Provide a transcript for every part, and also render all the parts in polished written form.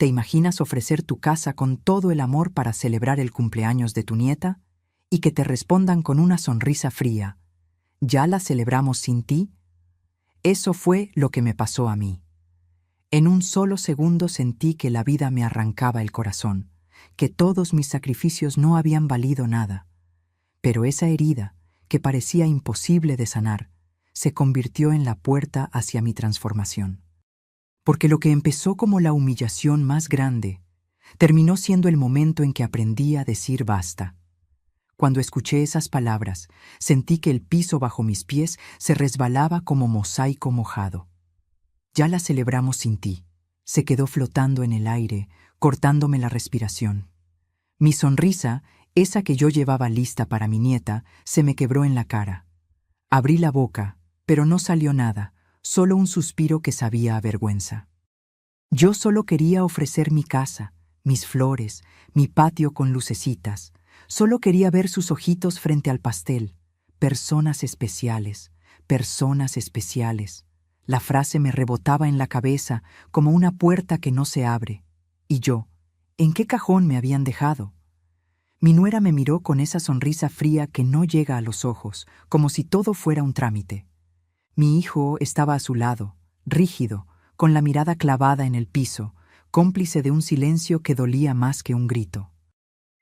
¿Te imaginas ofrecer tu casa con todo el amor para celebrar el cumpleaños de tu nieta? Y que te respondan con una sonrisa fría: ¿ya la celebramos sin ti? Eso fue lo que me pasó a mí. En un solo segundo sentí que la vida me arrancaba el corazón, que todos mis sacrificios no habían valido nada. Pero esa herida, que parecía imposible de sanar, se convirtió en la puerta hacia mi transformación. Porque lo que empezó como la humillación más grande, terminó siendo el momento en que aprendí a decir basta. Cuando escuché esas palabras, sentí que el piso bajo mis pies se resbalaba como mosaico mojado. Ya la celebramos sin ti. Se quedó flotando en el aire, cortándome la respiración. Mi sonrisa, esa que yo llevaba lista para mi nieta, se me quebró en la cara. Abrí la boca, pero no salió nada, solo un suspiro que sabía a vergüenza. Yo solo quería ofrecer mi casa, mis flores, mi patio con lucecitas. Solo quería ver sus ojitos frente al pastel. Personas especiales, personas especiales. La frase me rebotaba en la cabeza como una puerta que no se abre. Y yo, ¿en qué cajón me habían dejado? Mi nuera me miró con esa sonrisa fría que no llega a los ojos, como si todo fuera un trámite. Mi hijo estaba a su lado, rígido, con la mirada clavada en el piso, cómplice de un silencio que dolía más que un grito.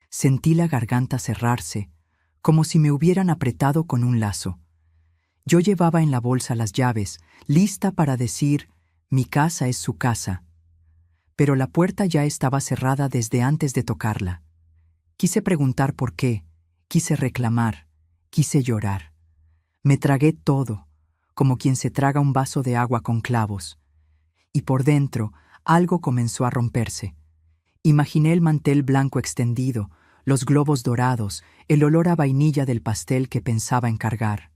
Sentí la garganta cerrarse, como si me hubieran apretado con un lazo. Yo llevaba en la bolsa las llaves, lista para decir: mi casa es su casa. Pero la puerta ya estaba cerrada desde antes de tocarla. Quise preguntar por qué, quise reclamar, quise llorar. Me tragué todo, como quien se traga un vaso de agua con clavos. Y por dentro, algo comenzó a romperse. Imaginé el mantel blanco extendido, los globos dorados, el olor a vainilla del pastel que pensaba encargar.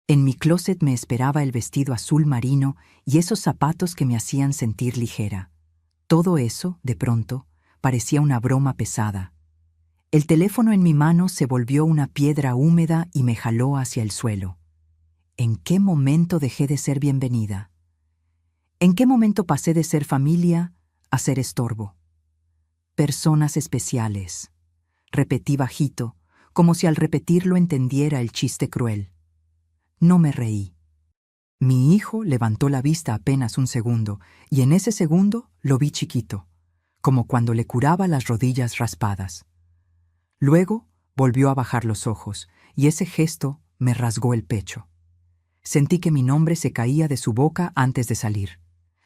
En mi closet me esperaba el vestido azul marino y esos zapatos que me hacían sentir ligera. Todo eso, de pronto, parecía una broma pesada. El teléfono en mi mano se volvió una piedra húmeda y me jaló hacia el suelo. ¿En qué momento dejé de ser bienvenida? ¿En qué momento pasé de ser familia a ser estorbo? Personas especiales. Repetí bajito, como si al repetirlo entendiera el chiste cruel. No me reí. Mi hijo levantó la vista apenas un segundo, y en ese segundo lo vi chiquito, como cuando le curaba las rodillas raspadas. Luego volvió a bajar los ojos, y ese gesto me rasgó el pecho. Sentí que mi nombre se caía de su boca antes de salir.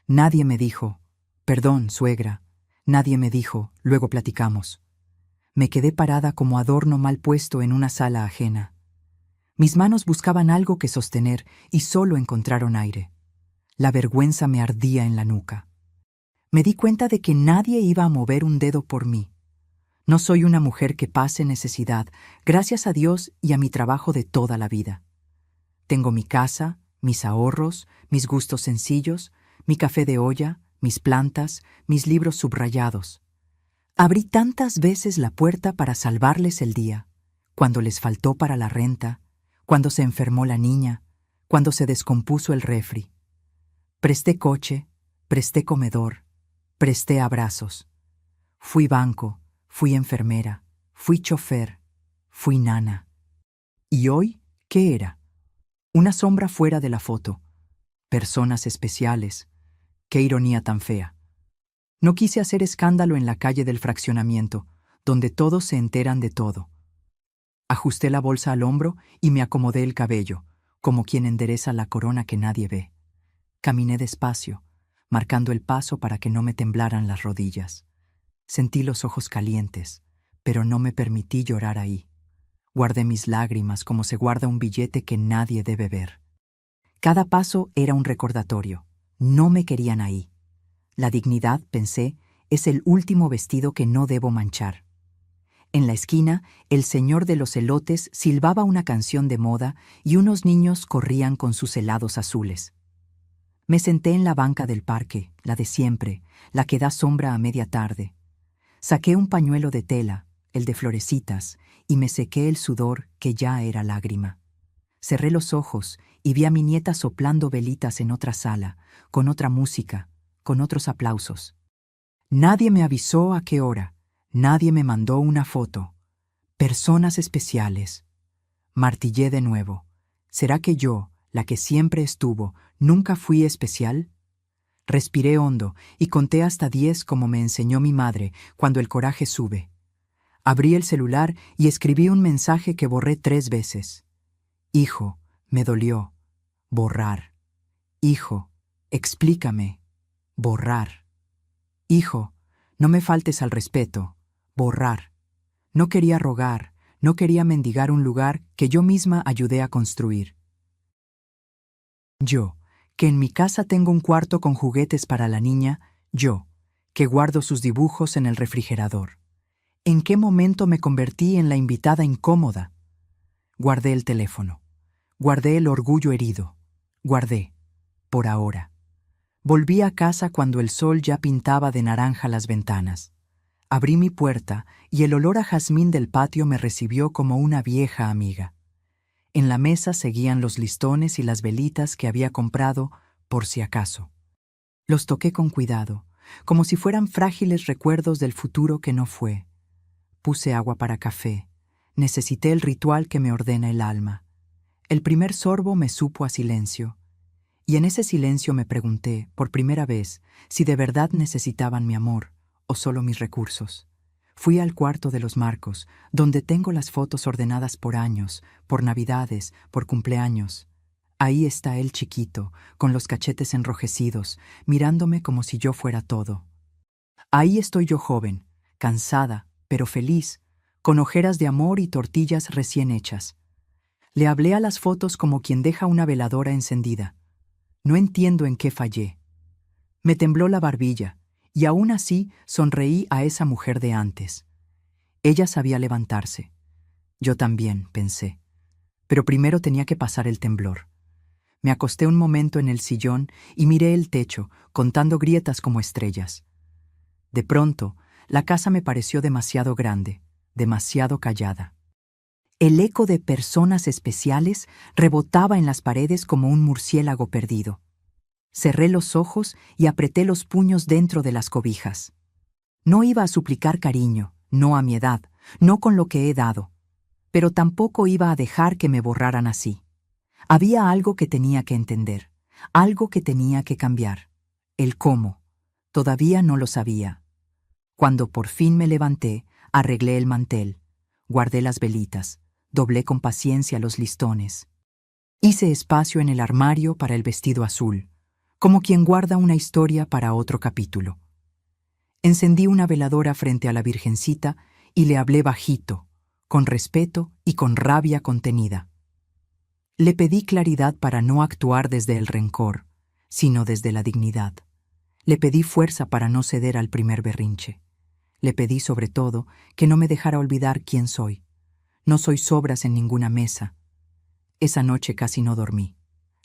Nadie me dijo: perdón, suegra. Nadie me dijo: luego platicamos. Me quedé parada como adorno mal puesto en una sala ajena. Mis manos buscaban algo que sostener y solo encontraron aire. La vergüenza me ardía en la nuca. Me di cuenta de que nadie iba a mover un dedo por mí. No soy una mujer que pase necesidad, gracias a Dios y a mi trabajo de toda la vida. Tengo mi casa, mis ahorros, mis gustos sencillos, mi café de olla, mis plantas, mis libros subrayados. Abrí tantas veces la puerta para salvarles el día, cuando les faltó para la renta, cuando se enfermó la niña, cuando se descompuso el refri. Presté coche, presté comedor, presté abrazos. Fui banco, fui enfermera, fui chofer, fui nana. ¿Y hoy qué era? Una sombra fuera de la foto. Personas especiales. Qué ironía tan fea. No quise hacer escándalo en la calle del fraccionamiento, donde todos se enteran de todo. Ajusté la bolsa al hombro y me acomodé el cabello, como quien endereza la corona que nadie ve. Caminé despacio, marcando el paso para que no me temblaran las rodillas. Sentí los ojos calientes, pero no me permití llorar ahí. Guardé mis lágrimas como se guarda un billete que nadie debe ver. Cada paso era un recordatorio. No me querían ahí. La dignidad, pensé, es el último vestido que no debo manchar. En la esquina, el señor de los elotes silbaba una canción de moda y unos niños corrían con sus helados azules. Me senté en la banca del parque, la de siempre, la que da sombra a media tarde. Saqué un pañuelo de tela, el de florecitas, y me sequé el sudor que ya era lágrima. Cerré los ojos y vi a mi nieta soplando velitas en otra sala, con otra música, con otros aplausos. Nadie me avisó a qué hora, nadie me mandó una foto. Personas especiales. Martillé de nuevo. ¿Será que yo, la que siempre estuvo, nunca fui especial? Respiré hondo y conté hasta 10 como me enseñó mi madre cuando el coraje sube. Abrí el celular y escribí un mensaje que borré 3 veces. Hijo, me dolió. Borrar. Hijo, explícame. Borrar. Hijo, no me faltes al respeto. Borrar. No quería rogar, no quería mendigar un lugar que yo misma ayudé a construir. Yo, que en mi casa tengo un cuarto con juguetes para la niña, yo, que guardo sus dibujos en el refrigerador. ¿En qué momento me convertí en la invitada incómoda? Guardé el teléfono. Guardé el orgullo herido. Guardé, por ahora. Volví a casa cuando el sol ya pintaba de naranja las ventanas. Abrí mi puerta y el olor a jazmín del patio me recibió como una vieja amiga. En la mesa seguían los listones y las velitas que había comprado por si acaso. Los toqué con cuidado, como si fueran frágiles recuerdos del futuro que no fue. Puse agua para café. Necesité el ritual que me ordena el alma. El primer sorbo me supo a silencio. Y en ese silencio me pregunté, por primera vez, si de verdad necesitaban mi amor o solo mis recursos. Fui al cuarto de los marcos, donde tengo las fotos ordenadas por años, por navidades, por cumpleaños. Ahí está él chiquito, con los cachetes enrojecidos, mirándome como si yo fuera todo. Ahí estoy yo joven, cansada, pero feliz, con ojeras de amor y tortillas recién hechas. Le hablé a las fotos como quien deja una veladora encendida. No entiendo en qué fallé. Me tembló la barbilla, y aún así sonreí a esa mujer de antes. Ella sabía levantarse. Yo también, pensé. Pero primero tenía que pasar el temblor. Me acosté un momento en el sillón y miré el techo, contando grietas como estrellas. De pronto, la casa me pareció demasiado grande, demasiado callada. El eco de personas especiales rebotaba en las paredes como un murciélago perdido. Cerré los ojos y apreté los puños dentro de las cobijas. No iba a suplicar cariño, no a mi edad, no con lo que he dado, pero tampoco iba a dejar que me borraran así. Había algo que tenía que entender, algo que tenía que cambiar. El cómo. Todavía no lo sabía. Cuando por fin me levanté, arreglé el mantel, guardé las velitas, doblé con paciencia los listones. Hice espacio en el armario para el vestido azul, como quien guarda una historia para otro capítulo. Encendí una veladora frente a la Virgencita y le hablé bajito, con respeto y con rabia contenida. Le pedí claridad para no actuar desde el rencor, sino desde la dignidad. Le pedí fuerza para no ceder al primer berrinche. Le pedí, sobre todo, que no me dejara olvidar quién soy. No soy sobras en ninguna mesa. Esa noche casi no dormí.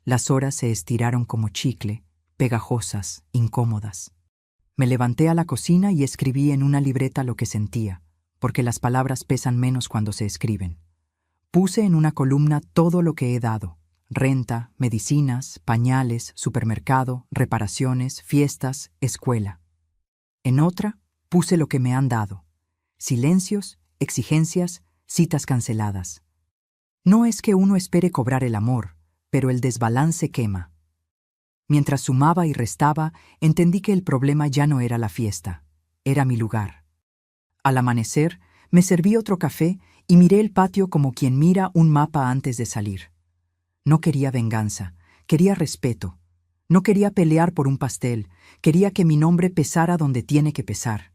Las horas se estiraron como chicle, pegajosas, incómodas. Me levanté a la cocina y escribí en una libreta lo que sentía, porque las palabras pesan menos cuando se escriben. Puse en una columna todo lo que he dado: renta, medicinas, pañales, supermercado, reparaciones, fiestas, escuela. En otra, puse lo que me han dado: silencios, exigencias, citas canceladas. No es que uno espere cobrar el amor, pero el desbalance quema. Mientras sumaba y restaba, entendí que el problema ya no era la fiesta, era mi lugar. Al amanecer, me serví otro café y miré el patio como quien mira un mapa antes de salir. No quería venganza, quería respeto. No quería pelear por un pastel, quería que mi nombre pesara donde tiene que pesar.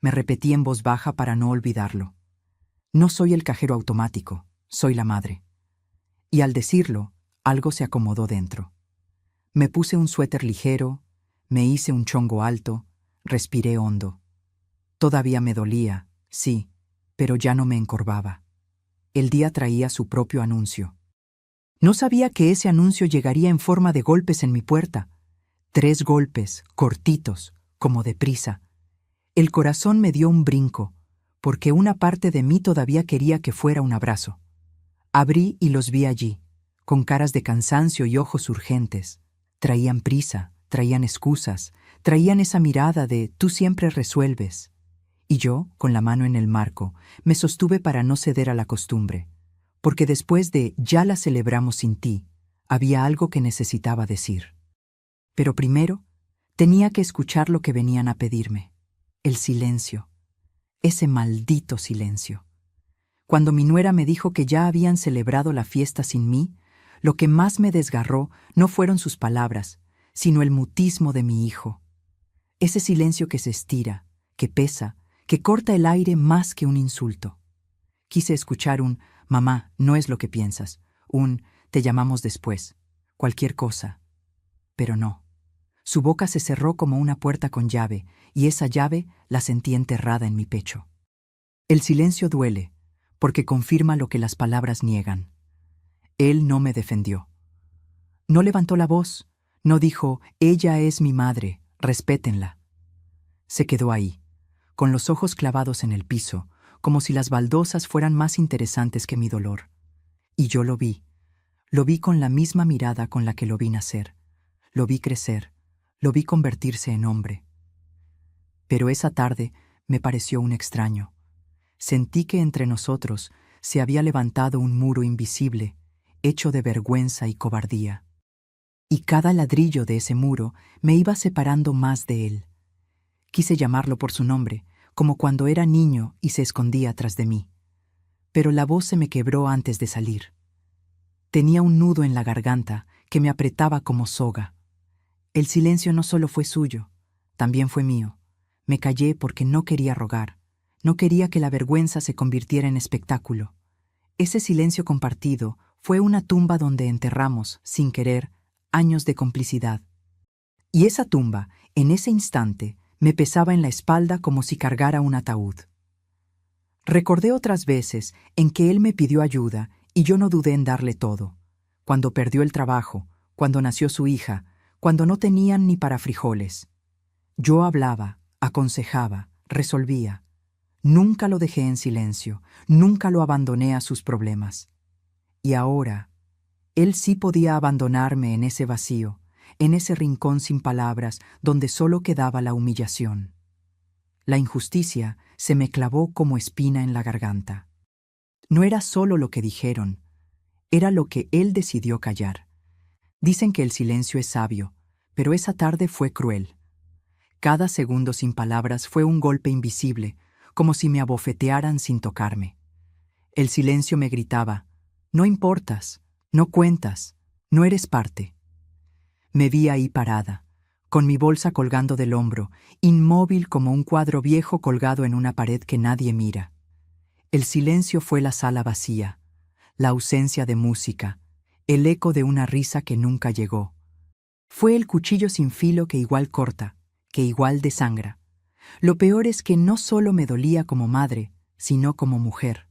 Me repetí en voz baja para no olvidarlo. No soy el cajero automático, soy la madre. Y al decirlo, algo se acomodó dentro. Me puse un suéter ligero, me hice un chongo alto, respiré hondo. Todavía me dolía, sí, pero ya no me encorvaba. El día traía su propio anuncio. No sabía que ese anuncio llegaría en forma de golpes en mi puerta. 3 golpes, cortitos, como deprisa. El corazón me dio un brinco, porque una parte de mí todavía quería que fuera un abrazo. Abrí y los vi allí, con caras de cansancio y ojos urgentes. Traían prisa, traían excusas, Traían esa mirada de «tú siempre resuelves». Y yo, con la mano en el marco, me sostuve para no ceder a la costumbre, porque después de «ya la celebramos sin ti», había algo que necesitaba decir. Pero primero, tenía que escuchar lo que venían a pedirme. El silencio. Ese maldito silencio. Cuando mi nuera me dijo que ya habían celebrado la fiesta sin mí, lo que más me desgarró no fueron sus palabras, sino el mutismo de mi hijo. Ese silencio que se estira, que pesa, que corta el aire más que un insulto. Quise escuchar un «mamá, no es lo que piensas», un «te llamamos después», cualquier cosa. Pero no. Su boca se cerró como una puerta con llave, y esa llave la sentí enterrada en mi pecho. El silencio duele, porque confirma lo que las palabras niegan. Él no me defendió. No levantó la voz, no dijo «ella es mi madre, respétenla». Se quedó ahí, con los ojos clavados en el piso, como si las baldosas fueran más interesantes que mi dolor. Y yo lo vi con la misma mirada con la que lo vi nacer, lo vi crecer, lo vi convertirse en hombre. Pero esa tarde me pareció un extraño. Sentí que entre nosotros se había levantado un muro invisible, hecho de vergüenza y cobardía. Y cada ladrillo de ese muro me iba separando más de él. Quise llamarlo por su nombre, como cuando era niño y se escondía tras de mí. Pero la voz se me quebró antes de salir. Tenía un nudo en la garganta que me apretaba como soga. El silencio no solo fue suyo, también fue mío. Me callé porque no quería rogar, no quería que la vergüenza se convirtiera en espectáculo. Ese silencio compartido fue una tumba donde enterramos, sin querer, años de complicidad. Y esa tumba, en ese instante, me pesaba en la espalda como si cargara un ataúd. Recordé otras veces en que él me pidió ayuda y yo no dudé en darle todo. Cuando perdió el trabajo, cuando nació su hija, cuando no tenían ni para frijoles. Yo hablaba, aconsejaba, resolvía. Nunca lo dejé en silencio, nunca lo abandoné a sus problemas. Y ahora, él sí podía abandonarme en ese vacío, en ese rincón sin palabras donde solo quedaba la humillación. La injusticia se me clavó como espina en la garganta. No era solo lo que dijeron, era lo que él decidió callar. Dicen que el silencio es sabio, pero esa tarde fue cruel. Cada segundo sin palabras fue un golpe invisible, como si me abofetearan sin tocarme. El silencio me gritaba, «No importas, no cuentas, no eres parte». Me vi ahí parada, con mi bolsa colgando del hombro, inmóvil como un cuadro viejo colgado en una pared que nadie mira. El silencio fue la sala vacía, la ausencia de música, el eco de una risa que nunca llegó. Fue el cuchillo sin filo que igual corta, que igual desangra. Lo peor es que no solo me dolía como madre, sino como mujer.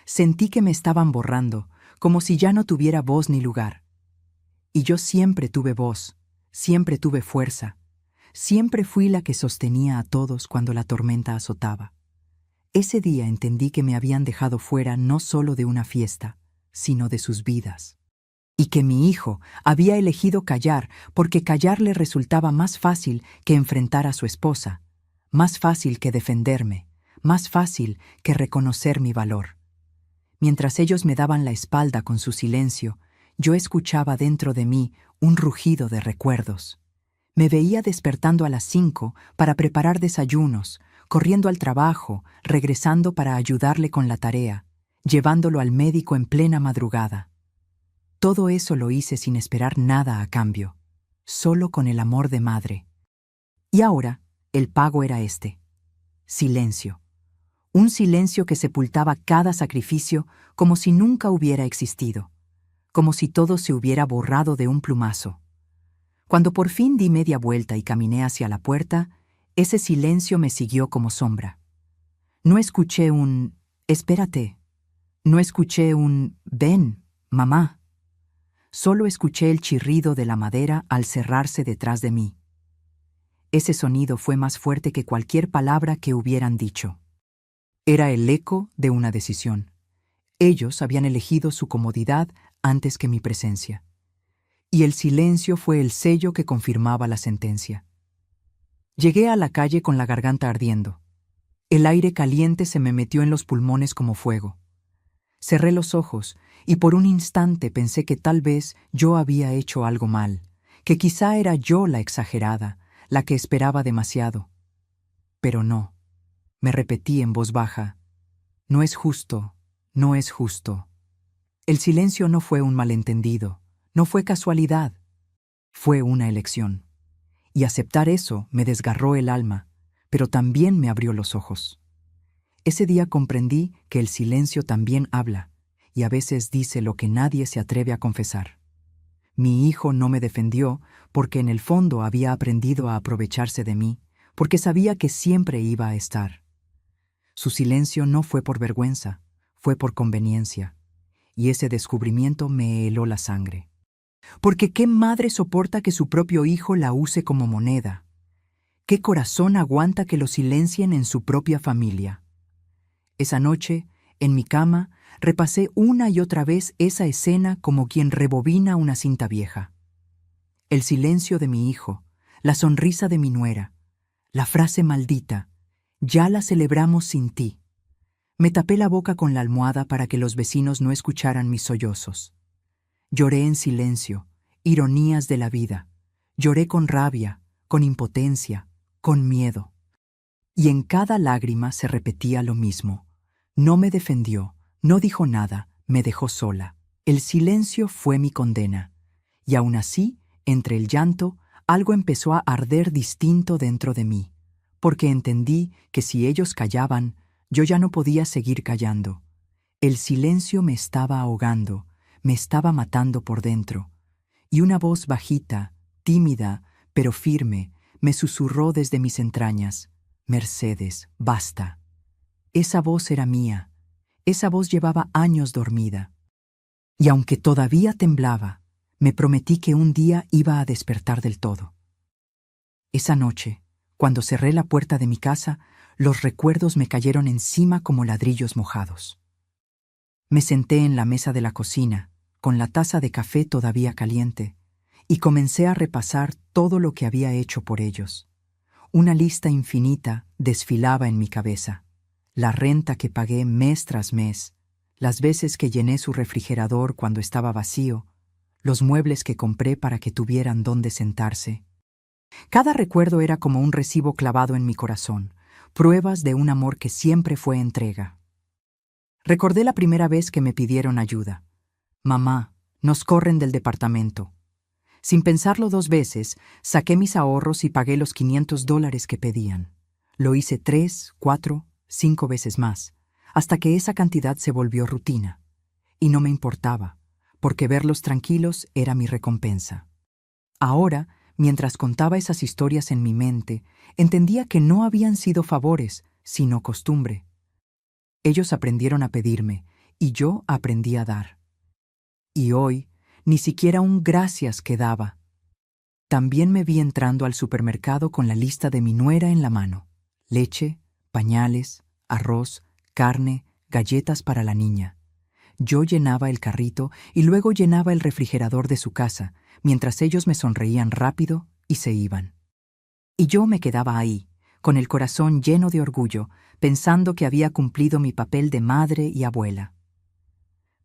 Sentí que me estaban borrando, como si ya no tuviera voz ni lugar. Y yo siempre tuve voz, siempre tuve fuerza, siempre fui la que sostenía a todos cuando la tormenta azotaba. Ese día entendí que me habían dejado fuera no solo de una fiesta, sino de sus vidas. Y que mi hijo había elegido callar porque callar le resultaba más fácil que enfrentar a su esposa, más fácil que defenderme, más fácil que reconocer mi valor. Mientras ellos me daban la espalda con su silencio, yo escuchaba dentro de mí un rugido de recuerdos. Me veía despertando a las 5 para preparar desayunos, corriendo al trabajo, regresando para ayudarle con la tarea, llevándolo al médico en plena madrugada. Todo eso lo hice sin esperar nada a cambio, solo con el amor de madre. Y ahora, el pago era este: silencio. Un silencio que sepultaba cada sacrificio como si nunca hubiera existido, como si todo se hubiera borrado de un plumazo. Cuando por fin di media vuelta y caminé hacia la puerta, ese silencio me siguió como sombra. No escuché un «espérate», no escuché un «ven, mamá». Solo escuché el chirrido de la madera al cerrarse detrás de mí. Ese sonido fue más fuerte que cualquier palabra que hubieran dicho. Era el eco de una decisión. Ellos habían elegido su comodidad antes que mi presencia. Y el silencio fue el sello que confirmaba la sentencia. Llegué a la calle con la garganta ardiendo. El aire caliente se me metió en los pulmones como fuego. Cerré los ojos y por un instante pensé que tal vez yo había hecho algo mal, que quizá era yo la exagerada, la que esperaba demasiado. Pero no, me repetí en voz baja, no es justo, no es justo. El silencio no fue un malentendido, no fue casualidad, fue una elección. Y aceptar eso me desgarró el alma, pero también me abrió los ojos. Ese día comprendí que el silencio también habla, y a veces dice lo que nadie se atreve a confesar. Mi hijo no me defendió porque en el fondo había aprendido a aprovecharse de mí, porque sabía que siempre iba a estar. Su silencio no fue por vergüenza, fue por conveniencia, y ese descubrimiento me heló la sangre. Porque ¿qué madre soporta que su propio hijo la use como moneda? ¿Qué corazón aguanta que lo silencien en su propia familia? Esa noche, en mi cama, repasé una y otra vez esa escena como quien rebobina una cinta vieja. El silencio de mi hijo, la sonrisa de mi nuera, la frase maldita, ya la celebramos sin ti. Me tapé la boca con la almohada para que los vecinos no escucharan mis sollozos. Lloré en silencio, ironías de la vida. Lloré con rabia, con impotencia, con miedo. Y en cada lágrima se repetía lo mismo. No me defendió, no dijo nada, me dejó sola. El silencio fue mi condena. Y aún así, entre el llanto, algo empezó a arder distinto dentro de mí, porque entendí que si ellos callaban, yo ya no podía seguir callando. El silencio me estaba ahogando, me estaba matando por dentro, y una voz bajita, tímida, pero firme, me susurró desde mis entrañas: Mercedes, basta. Esa voz era mía, esa voz llevaba años dormida. Y aunque todavía temblaba, me prometí que un día iba a despertar del todo. Esa noche, cuando cerré la puerta de mi casa, los recuerdos me cayeron encima como ladrillos mojados. Me senté en la mesa de la cocina, con la taza de café todavía caliente, y comencé a repasar todo lo que había hecho por ellos. Una lista infinita desfilaba en mi cabeza. La renta que pagué mes tras mes, las veces que llené su refrigerador cuando estaba vacío, los muebles que compré para que tuvieran dónde sentarse. Cada recuerdo era como un recibo clavado en mi corazón, pruebas de un amor que siempre fue entrega. Recordé la primera vez que me pidieron ayuda. Mamá, nos corren del departamento. Sin pensarlo 2 veces, saqué mis ahorros y pagué los $500 que pedían. Lo hice 3, 4, 5 veces más, hasta que esa cantidad se volvió rutina. Y no me importaba, porque verlos tranquilos era mi recompensa. Ahora, mientras contaba esas historias en mi mente, entendía que no habían sido favores, sino costumbre. Ellos aprendieron a pedirme, y yo aprendí a dar. Y hoy, ni siquiera un gracias quedaba. También me vi entrando al supermercado con la lista de mi nuera en la mano: leche, pañales, arroz, carne, galletas para la niña. Yo llenaba el carrito y luego llenaba el refrigerador de su casa, mientras ellos me sonreían rápido y se iban. Y yo me quedaba ahí, con el corazón lleno de orgullo, pensando que había cumplido mi papel de madre y abuela.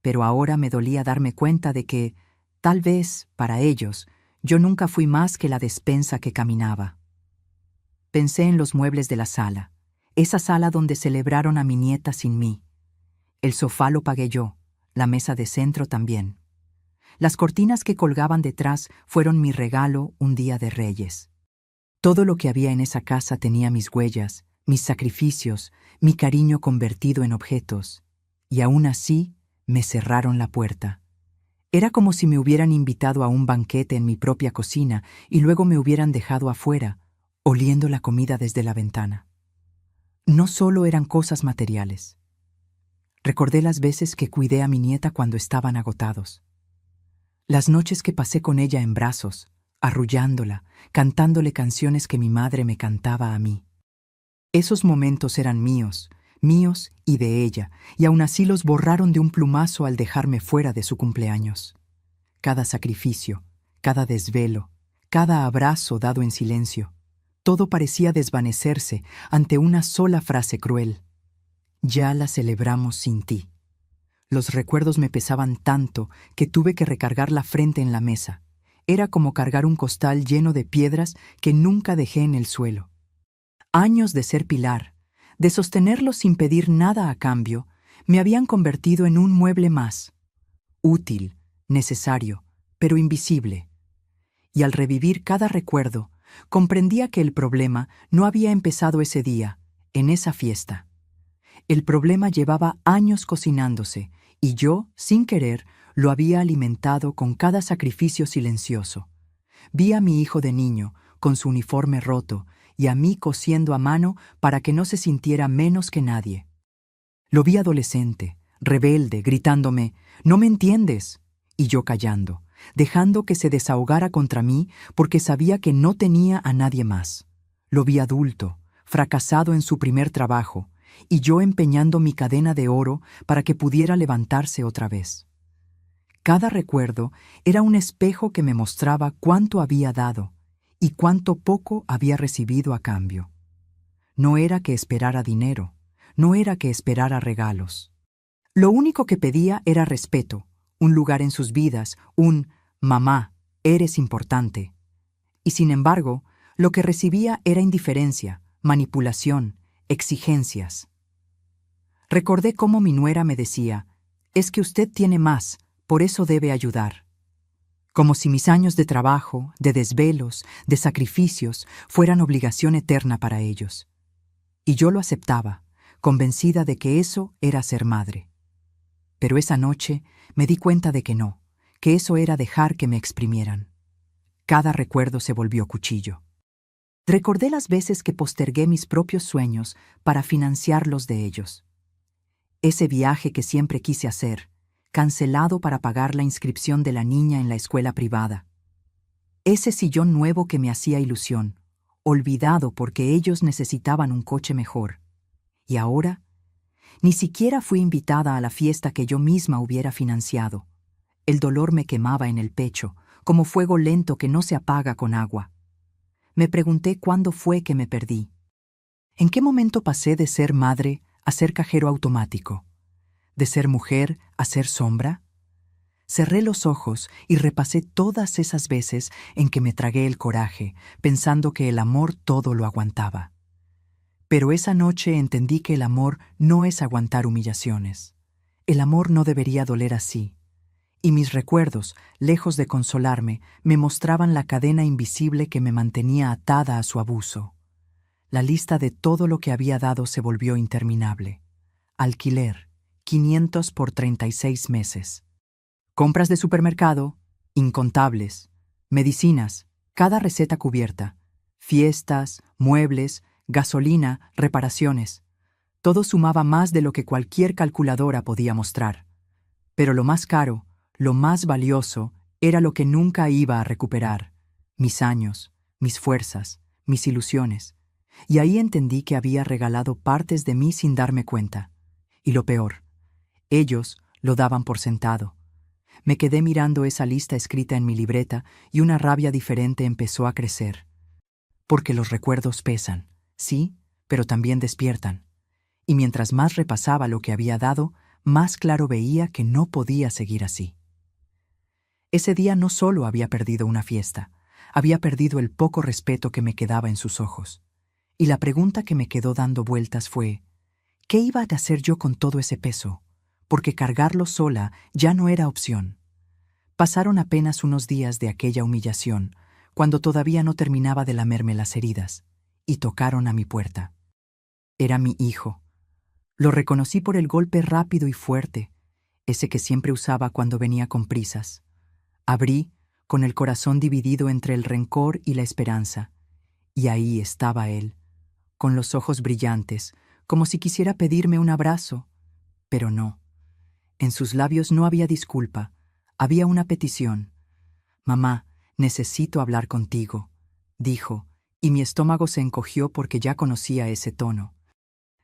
Pero ahora me dolía darme cuenta de que, tal vez, para ellos, yo nunca fui más que la despensa que caminaba. Pensé en los muebles de la sala, esa sala donde celebraron a mi nieta sin mí. El sofá lo pagué yo, la mesa de centro también. Las cortinas que colgaban detrás fueron mi regalo un día de Reyes. Todo lo que había en esa casa tenía mis huellas, mis sacrificios, mi cariño convertido en objetos, y aún así me cerraron la puerta. Era como si me hubieran invitado a un banquete en mi propia cocina y luego me hubieran dejado afuera, oliendo la comida desde la ventana. No solo eran cosas materiales. Recordé las veces que cuidé a mi nieta cuando estaban agotados. Las noches que pasé con ella en brazos, arrullándola, cantándole canciones que mi madre me cantaba a mí. Esos momentos eran míos, míos y de ella, y aún así los borraron de un plumazo al dejarme fuera de su cumpleaños. Cada sacrificio, cada desvelo, cada abrazo dado en silencio, Todo parecía desvanecerse ante una sola frase cruel. Ya la celebramos sin ti. Los recuerdos me pesaban tanto que tuve que recargar la frente en la mesa. Era como cargar un costal lleno de piedras que nunca dejé en el suelo. Años de ser pilar, de sostenerlo sin pedir nada a cambio, me habían convertido en un mueble más. Útil, necesario, pero invisible. Y al revivir cada recuerdo, comprendía que el problema no había empezado ese día, en esa fiesta. El problema llevaba años cocinándose, y yo, sin querer, lo había alimentado con cada sacrificio silencioso. Vi a mi hijo de niño, con su uniforme roto, y a mí cosiendo a mano para que no se sintiera menos que nadie. Lo vi adolescente, rebelde, gritándome, «¡No me entiendes!» y yo callando, dejando que se desahogara contra mí porque sabía que no tenía a nadie más. Lo vi adulto, fracasado en su primer trabajo, y yo empeñando mi cadena de oro para que pudiera levantarse otra vez. Cada recuerdo era un espejo que me mostraba cuánto había dado y cuánto poco había recibido a cambio. No era que esperara dinero, no era que esperara regalos. Lo único que pedía era respeto, un lugar en sus vidas, un «mamá, eres importante». Y sin embargo, lo que recibía era indiferencia, manipulación, exigencias. Recordé cómo mi nuera me decía, «Es que usted tiene más, por eso debe ayudar». Como si mis años de trabajo, de desvelos, de sacrificios, fueran obligación eterna para ellos. Y yo lo aceptaba, convencida de que eso era ser madre. Pero esa noche me di cuenta de que no, que eso era dejar que me exprimieran. Cada recuerdo se volvió cuchillo. Recordé las veces que postergué mis propios sueños para financiar los de ellos. Ese viaje que siempre quise hacer, cancelado para pagar la inscripción de la niña en la escuela privada. Ese sillón nuevo que me hacía ilusión, olvidado porque ellos necesitaban un coche mejor. Y ahora, ni siquiera fui invitada a la fiesta que yo misma hubiera financiado. El dolor me quemaba en el pecho, como fuego lento que no se apaga con agua. Me pregunté cuándo fue que me perdí. ¿En qué momento pasé de ser madre a ser cajero automático? ¿De ser mujer a ser sombra? Cerré los ojos y repasé todas esas veces en que me tragué el coraje, pensando que el amor todo lo aguantaba. Pero esa noche entendí que el amor no es aguantar humillaciones. El amor no debería doler así. Y mis recuerdos, lejos de consolarme, me mostraban la cadena invisible que me mantenía atada a su abuso. La lista de todo lo que había dado se volvió interminable. Alquiler, 500 por 36 meses. Compras de supermercado, incontables. Medicinas, cada receta cubierta. Fiestas, muebles, gasolina, reparaciones. Todo sumaba más de lo que cualquier calculadora podía mostrar. Pero lo más caro, lo más valioso, era lo que nunca iba a recuperar. Mis años, mis fuerzas, mis ilusiones. Y ahí entendí que había regalado partes de mí sin darme cuenta. Y lo peor, ellos lo daban por sentado. Me quedé mirando esa lista escrita en mi libreta y una rabia diferente empezó a crecer. Porque los recuerdos pesan, sí, pero también despiertan. Y mientras más repasaba lo que había dado, más claro veía que no podía seguir así. Ese día no solo había perdido una fiesta, había perdido el poco respeto que me quedaba en sus ojos. Y la pregunta que me quedó dando vueltas fue, ¿qué iba a hacer yo con todo ese peso? Porque cargarlo sola ya no era opción. Pasaron apenas unos días de aquella humillación, cuando todavía no terminaba de lamerme las heridas, y tocaron a mi puerta. Era mi hijo. Lo reconocí por el golpe rápido y fuerte, ese que siempre usaba cuando venía con prisas. Abrí, con el corazón dividido entre el rencor y la esperanza, y ahí estaba él, con los ojos brillantes, como si quisiera pedirme un abrazo, pero no. En sus labios no había disculpa, había una petición. «Mamá, necesito hablar contigo», dijo, y mi estómago se encogió porque ya conocía ese tono.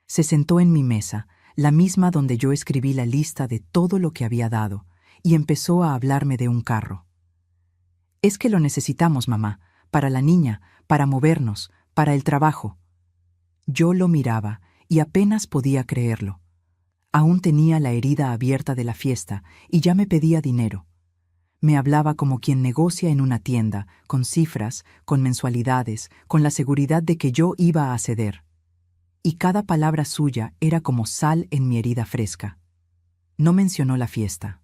Se sentó en mi mesa, la misma donde yo escribí la lista de todo lo que había dado, y empezó a hablarme de un carro. «Es que lo necesitamos, mamá, para la niña, para movernos, para el trabajo. Yo lo miraba y apenas podía creerlo. Aún tenía la herida abierta de la fiesta y ya me pedía dinero. Me hablaba como quien negocia en una tienda, con cifras, con mensualidades, con la seguridad de que yo iba a ceder. Y cada palabra suya era como sal en mi herida fresca. No mencionó la fiesta.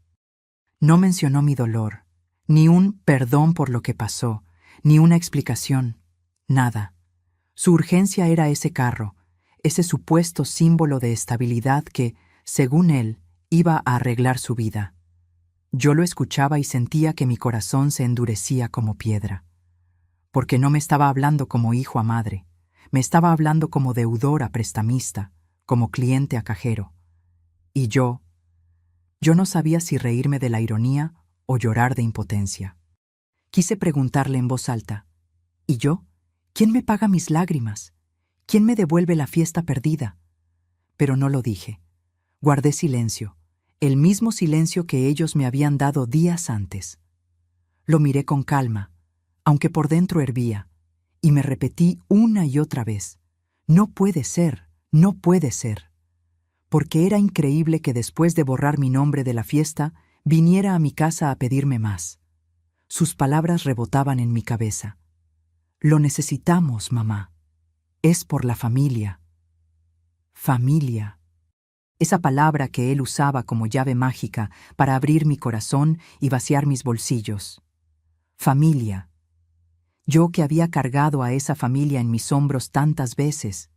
No mencionó mi dolor, ni un perdón por lo que pasó, ni una explicación, nada. Su urgencia era ese carro, ese supuesto símbolo de estabilidad que, según él, iba a arreglar su vida. Yo lo escuchaba y sentía que mi corazón se endurecía como piedra. Porque no me estaba hablando como hijo a madre, me estaba hablando como deudor a prestamista, como cliente a cajero. Y yo no sabía si reírme de la ironía o llorar de impotencia. Quise preguntarle en voz alta, ¿y yo? ¿Quién me paga mis lágrimas? ¿Quién me devuelve la fiesta perdida? Pero no lo dije. Guardé silencio, el mismo silencio que ellos me habían dado días antes. Lo miré con calma, aunque por dentro hervía, y me repetí una y otra vez, no puede ser, no puede ser. Porque era increíble que después de borrar mi nombre de la fiesta, viniera a mi casa a pedirme más. Sus palabras rebotaban en mi cabeza. Lo necesitamos, mamá. Es por la familia. Familia. Esa palabra que él usaba como llave mágica para abrir mi corazón y vaciar mis bolsillos. Familia. Yo que había cargado a esa familia en mis hombros tantas veces.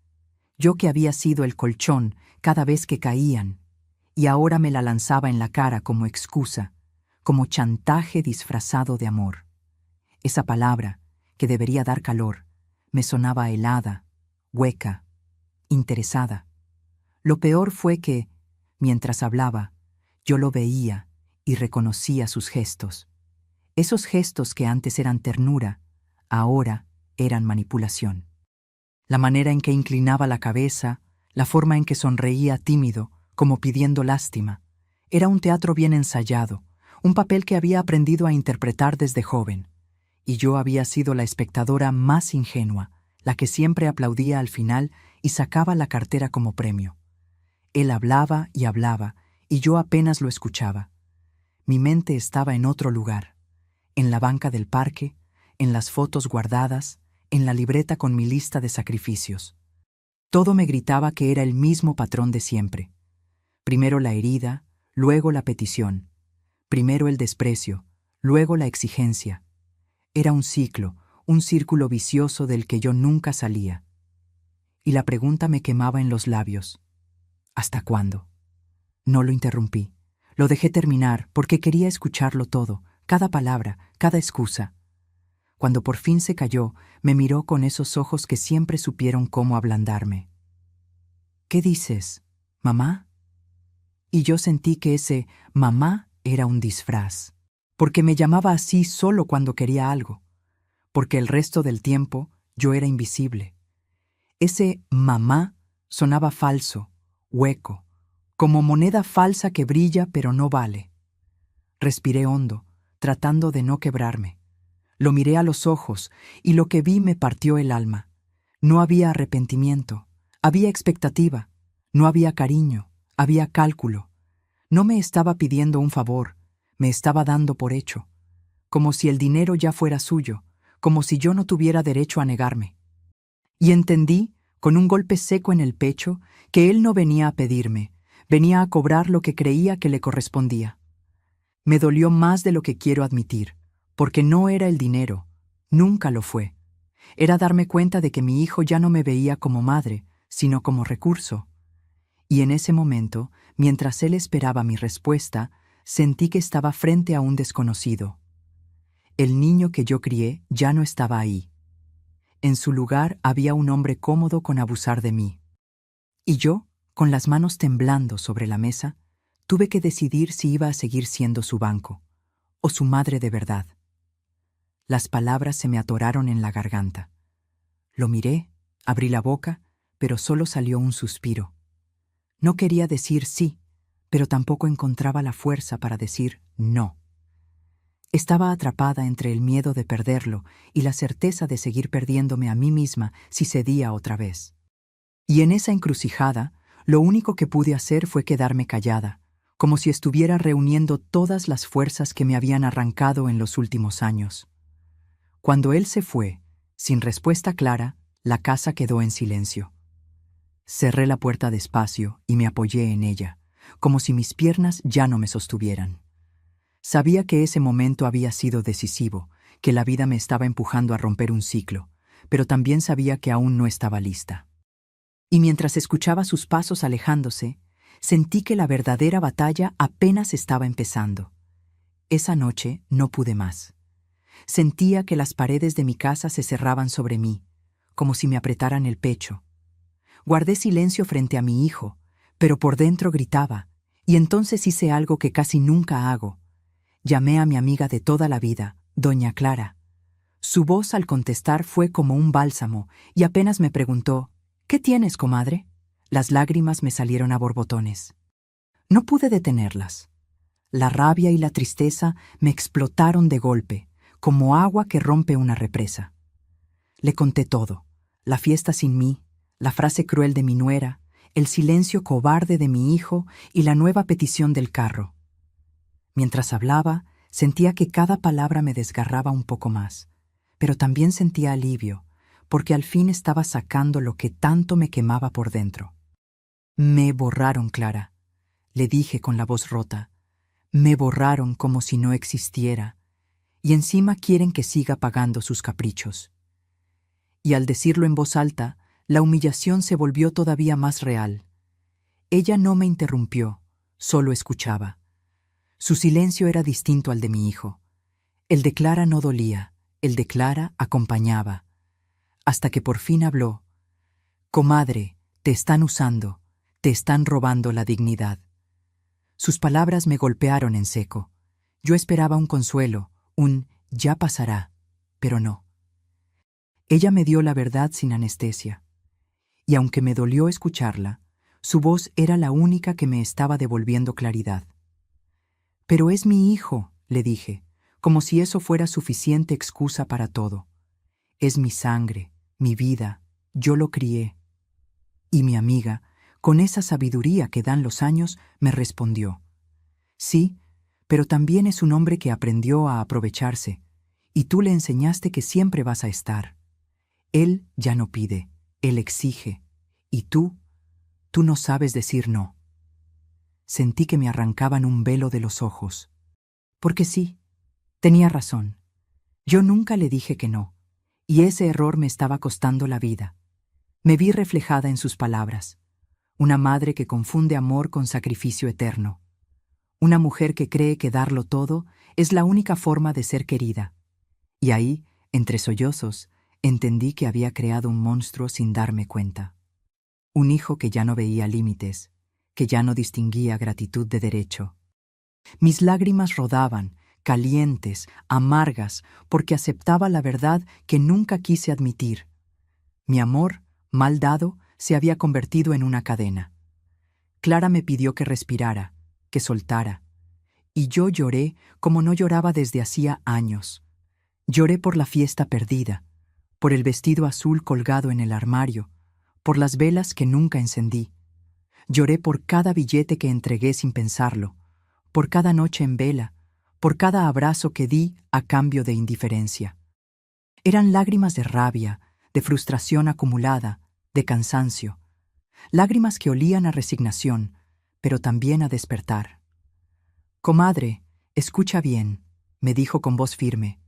Yo que había sido el colchón cada vez que caían, y ahora me la lanzaba en la cara como excusa, como chantaje disfrazado de amor. Esa palabra, que debería dar calor, me sonaba helada, hueca, interesada. Lo peor fue que, mientras hablaba, yo lo veía y reconocía sus gestos. Esos gestos que antes eran ternura, ahora eran manipulación. La manera en que inclinaba la cabeza, la forma en que sonreía tímido, como pidiendo lástima, era un teatro bien ensayado, un papel que había aprendido a interpretar desde joven. Y yo había sido la espectadora más ingenua, la que siempre aplaudía al final y sacaba la cartera como premio. Él hablaba y hablaba, y yo apenas lo escuchaba. Mi mente estaba en otro lugar, en la banca del parque, en las fotos guardadas, en la libreta con mi lista de sacrificios. Todo me gritaba que era el mismo patrón de siempre. Primero la herida, luego la petición. Primero el desprecio, luego la exigencia. Era un ciclo, un círculo vicioso del que yo nunca salía. Y la pregunta me quemaba en los labios. ¿Hasta cuándo? No lo interrumpí. Lo dejé terminar porque quería escucharlo todo, cada palabra, cada excusa. Cuando por fin se calló, me miró con esos ojos que siempre supieron cómo ablandarme. ¿Qué dices, mamá? Y yo sentí que ese mamá era un disfraz, porque me llamaba así solo cuando quería algo, porque el resto del tiempo yo era invisible. Ese mamá sonaba falso, hueco, como moneda falsa que brilla pero no vale. Respiré hondo, tratando de no quebrarme. Lo miré a los ojos y lo que vi me partió el alma. No había arrepentimiento, había expectativa, no había cariño, había cálculo. No me estaba pidiendo un favor, me estaba dando por hecho, como si el dinero ya fuera suyo, como si yo no tuviera derecho a negarme. Y entendí, con un golpe seco en el pecho, que él no venía a pedirme, venía a cobrar lo que creía que le correspondía. Me dolió más de lo que quiero admitir, porque no era el dinero, nunca lo fue. Era darme cuenta de que mi hijo ya no me veía como madre, sino como recurso. Y en ese momento, mientras él esperaba mi respuesta, sentí que estaba frente a un desconocido. El niño que yo crié ya no estaba ahí. En su lugar había un hombre cómodo con abusar de mí. Y yo, con las manos temblando sobre la mesa, tuve que decidir si iba a seguir siendo su banco, o su madre de verdad. Las palabras se me atoraron en la garganta. Lo miré, abrí la boca, pero solo salió un suspiro. No quería decir sí, pero tampoco encontraba la fuerza para decir no. Estaba atrapada entre el miedo de perderlo y la certeza de seguir perdiéndome a mí misma si cedía otra vez. Y en esa encrucijada, lo único que pude hacer fue quedarme callada, como si estuviera reuniendo todas las fuerzas que me habían arrancado en los últimos años. Cuando él se fue, sin respuesta clara, la casa quedó en silencio. Cerré la puerta despacio y me apoyé en ella, como si mis piernas ya no me sostuvieran. Sabía que ese momento había sido decisivo, que la vida me estaba empujando a romper un ciclo, pero también sabía que aún no estaba lista. Y mientras escuchaba sus pasos alejándose, sentí que la verdadera batalla apenas estaba empezando. Esa noche no pude más. Sentía que las paredes de mi casa se cerraban sobre mí, como si me apretaran el pecho. Guardé silencio frente a mi hijo, pero por dentro gritaba, y entonces hice algo que casi nunca hago. Llamé a mi amiga de toda la vida, doña Clara. Su voz al contestar fue como un bálsamo, y apenas me preguntó, «¿Qué tienes, comadre?». Las lágrimas me salieron a borbotones. No pude detenerlas. La rabia y la tristeza me explotaron de golpe, como agua que rompe una represa. Le conté todo, la fiesta sin mí, la frase cruel de mi nuera, el silencio cobarde de mi hijo y la nueva petición del carro. Mientras hablaba, sentía que cada palabra me desgarraba un poco más, pero también sentía alivio, porque al fin estaba sacando lo que tanto me quemaba por dentro. «Me borraron, Clara», le dije con la voz rota. «Me borraron como si no existiera, y encima quieren que siga pagando sus caprichos». Y al decirlo en voz alta, la humillación se volvió todavía más real. Ella no me interrumpió, solo escuchaba. Su silencio era distinto al de mi hijo. El de Clara no dolía, el de Clara acompañaba. Hasta que por fin habló. «Comadre, te están usando, te están robando la dignidad». Sus palabras me golpearon en seco. Yo esperaba un consuelo, un «ya pasará», pero no. Ella me dio la verdad sin anestesia. Y aunque me dolió escucharla, su voz era la única que me estaba devolviendo claridad. «Pero es mi hijo», le dije, como si eso fuera suficiente excusa para todo. «Es mi sangre, mi vida, yo lo crié». Y mi amiga, con esa sabiduría que dan los años, me respondió. «Sí, pero también es un hombre que aprendió a aprovecharse, y tú le enseñaste que siempre vas a estar. Él ya no pide, él exige, y tú no sabes decir no». Sentí que me arrancaban un velo de los ojos. Porque sí, tenía razón. Yo nunca le dije que no, y ese error me estaba costando la vida. Me vi reflejada en sus palabras. Una madre que confunde amor con sacrificio eterno. Una mujer que cree que darlo todo es la única forma de ser querida. Y ahí, entre sollozos, entendí que había creado un monstruo sin darme cuenta. Un hijo que ya no veía límites, que ya no distinguía gratitud de derecho. Mis lágrimas rodaban, calientes, amargas, porque aceptaba la verdad que nunca quise admitir. Mi amor, mal dado, se había convertido en una cadena. Clara me pidió que respirara, que soltara. Y yo lloré como no lloraba desde hacía años. Lloré por la fiesta perdida, por el vestido azul colgado en el armario, por las velas que nunca encendí. Lloré por cada billete que entregué sin pensarlo, por cada noche en vela, por cada abrazo que di a cambio de indiferencia. Eran lágrimas de rabia, de frustración acumulada, de cansancio. Lágrimas que olían a resignación, pero también a despertar. «Comadre, escucha bien», me dijo con voz firme.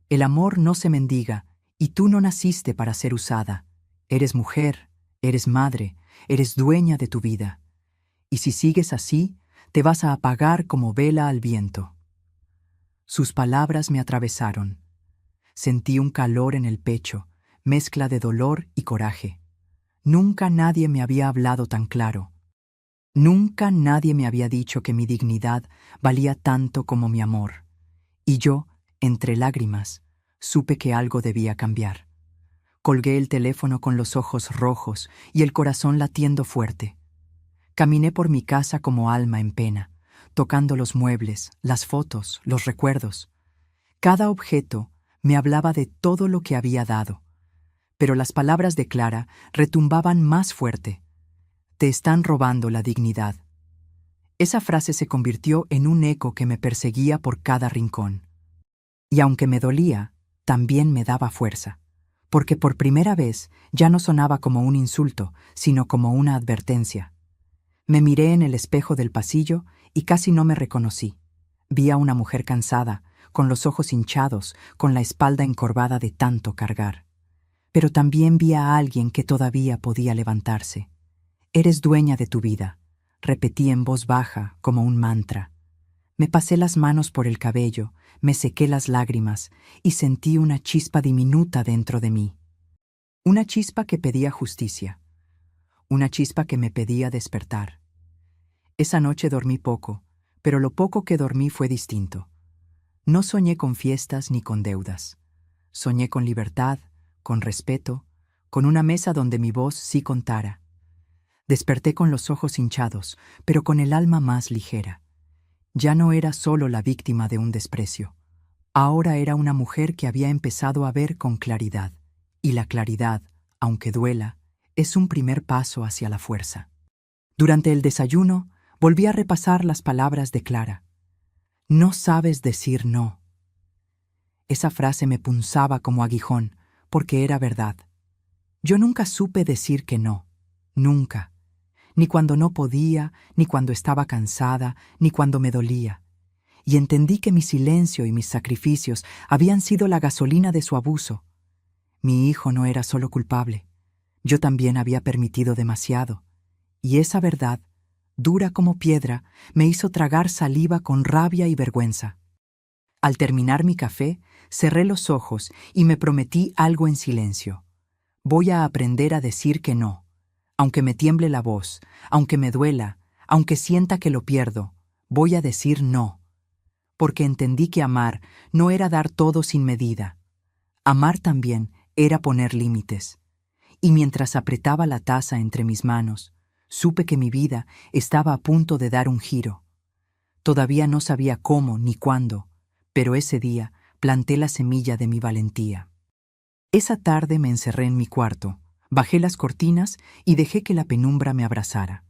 «El amor no se mendiga, y tú no naciste para ser usada. Eres mujer, eres madre, eres dueña de tu vida. Y si sigues así, te vas a apagar como vela al viento». Sus palabras me atravesaron. Sentí un calor en el pecho, mezcla de dolor y coraje. Nunca nadie me había hablado tan claro. Nunca nadie me había dicho que mi dignidad valía tanto como mi amor. Y yo, entre lágrimas, supe que algo debía cambiar. Colgué el teléfono con los ojos rojos y el corazón latiendo fuerte. Caminé por mi casa como alma en pena, tocando los muebles, las fotos, los recuerdos. Cada objeto me hablaba de todo lo que había dado, pero las palabras de Clara retumbaban más fuerte. Te están robando la dignidad. Esa frase se convirtió en un eco que me perseguía por cada rincón. Y aunque me dolía, también me daba fuerza, porque por primera vez ya no sonaba como un insulto, sino como una advertencia. Me miré en el espejo del pasillo y casi no me reconocí. Vi a una mujer cansada, con los ojos hinchados, con la espalda encorvada de tanto cargar. Pero también vi a alguien que todavía podía levantarse. Eres dueña de tu vida, repetí en voz baja, como un mantra. Me pasé las manos por el cabello, me sequé las lágrimas y sentí una chispa diminuta dentro de mí. Una chispa que pedía justicia. Una chispa que me pedía despertar. Esa noche dormí poco, pero lo poco que dormí fue distinto. No soñé con fiestas ni con deudas. Soñé con libertad, con respeto, con una mesa donde mi voz sí contara. Desperté con los ojos hinchados, pero con el alma más ligera. Ya no era solo la víctima de un desprecio. Ahora era una mujer que había empezado a ver con claridad. Y la claridad, aunque duela, es un primer paso hacia la fuerza. Durante el desayuno, volví a repasar las palabras de Clara. No sabes decir no. Esa frase me punzaba como aguijón, porque era verdad. Yo nunca supe decir que no. Nunca. Ni cuando no podía, ni cuando estaba cansada, ni cuando me dolía. Y entendí que mi silencio y mis sacrificios habían sido la gasolina de su abuso. Mi hijo no era solo culpable. Yo también había permitido demasiado. Y esa verdad, dura como piedra, me hizo tragar saliva con rabia y vergüenza. Al terminar mi café, cerré los ojos y me prometí algo en silencio. Voy a aprender a decir que no. Aunque me tiemble la voz, aunque me duela, aunque sienta que lo pierdo, voy a decir no. Porque entendí que amar no era dar todo sin medida. Amar también era poner límites. Y mientras apretaba la taza entre mis manos, supe que mi vida estaba a punto de dar un giro. Todavía no sabía cómo ni cuándo, pero ese día planté la semilla de mi valentía. Esa tarde me encerré en mi cuarto, bajé las cortinas y dejé que la penumbra me abrazara.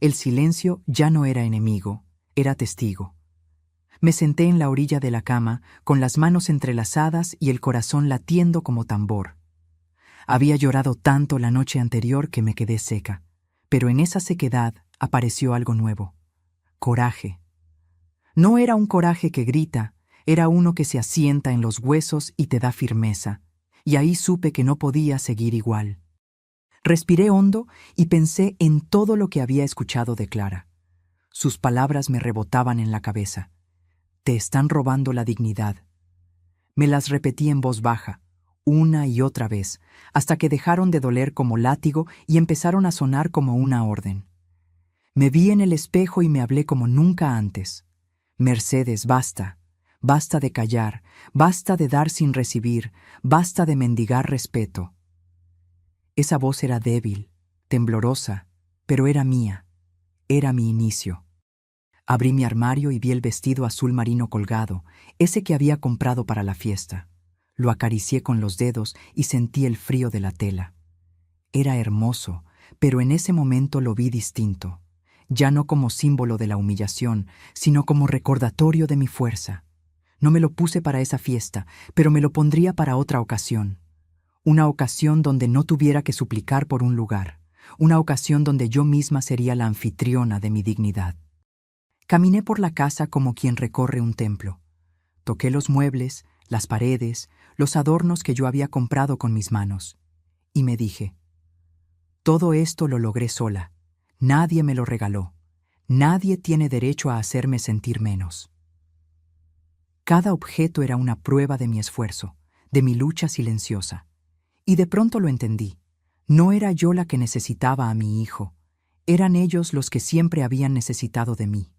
El silencio ya no era enemigo, era testigo. Me senté en la orilla de la cama, con las manos entrelazadas y el corazón latiendo como tambor. Había llorado tanto la noche anterior que me quedé seca, pero en esa sequedad apareció algo nuevo. Coraje. No era un coraje que grita, era uno que se asienta en los huesos y te da firmeza, y ahí supe que no podía seguir igual. Respiré hondo y pensé en todo lo que había escuchado de Clara. Sus palabras me rebotaban en la cabeza. Te están robando la dignidad. Me las repetí en voz baja, una y otra vez, hasta que dejaron de doler como látigo y empezaron a sonar como una orden. Me vi en el espejo y me hablé como nunca antes. Mercedes, basta. Basta de callar, basta de dar sin recibir, basta de mendigar respeto. Esa voz era débil, temblorosa, pero era mía. Era mi inicio. Abrí mi armario y vi el vestido azul marino colgado, ese que había comprado para la fiesta. Lo acaricié con los dedos y sentí el frío de la tela. Era hermoso, pero en ese momento lo vi distinto. Ya no como símbolo de la humillación, sino como recordatorio de mi fuerza. No me lo puse para esa fiesta, pero me lo pondría para otra ocasión. Una ocasión donde no tuviera que suplicar por un lugar. Una ocasión donde yo misma sería la anfitriona de mi dignidad. Caminé por la casa como quien recorre un templo. Toqué los muebles, las paredes, los adornos que yo había comprado con mis manos. Y me dije, todo esto lo logré sola. Nadie me lo regaló. Nadie tiene derecho a hacerme sentir menos. Cada objeto era una prueba de mi esfuerzo, de mi lucha silenciosa. Y de pronto lo entendí. No era yo la que necesitaba a mi hijo. Eran ellos los que siempre habían necesitado de mí.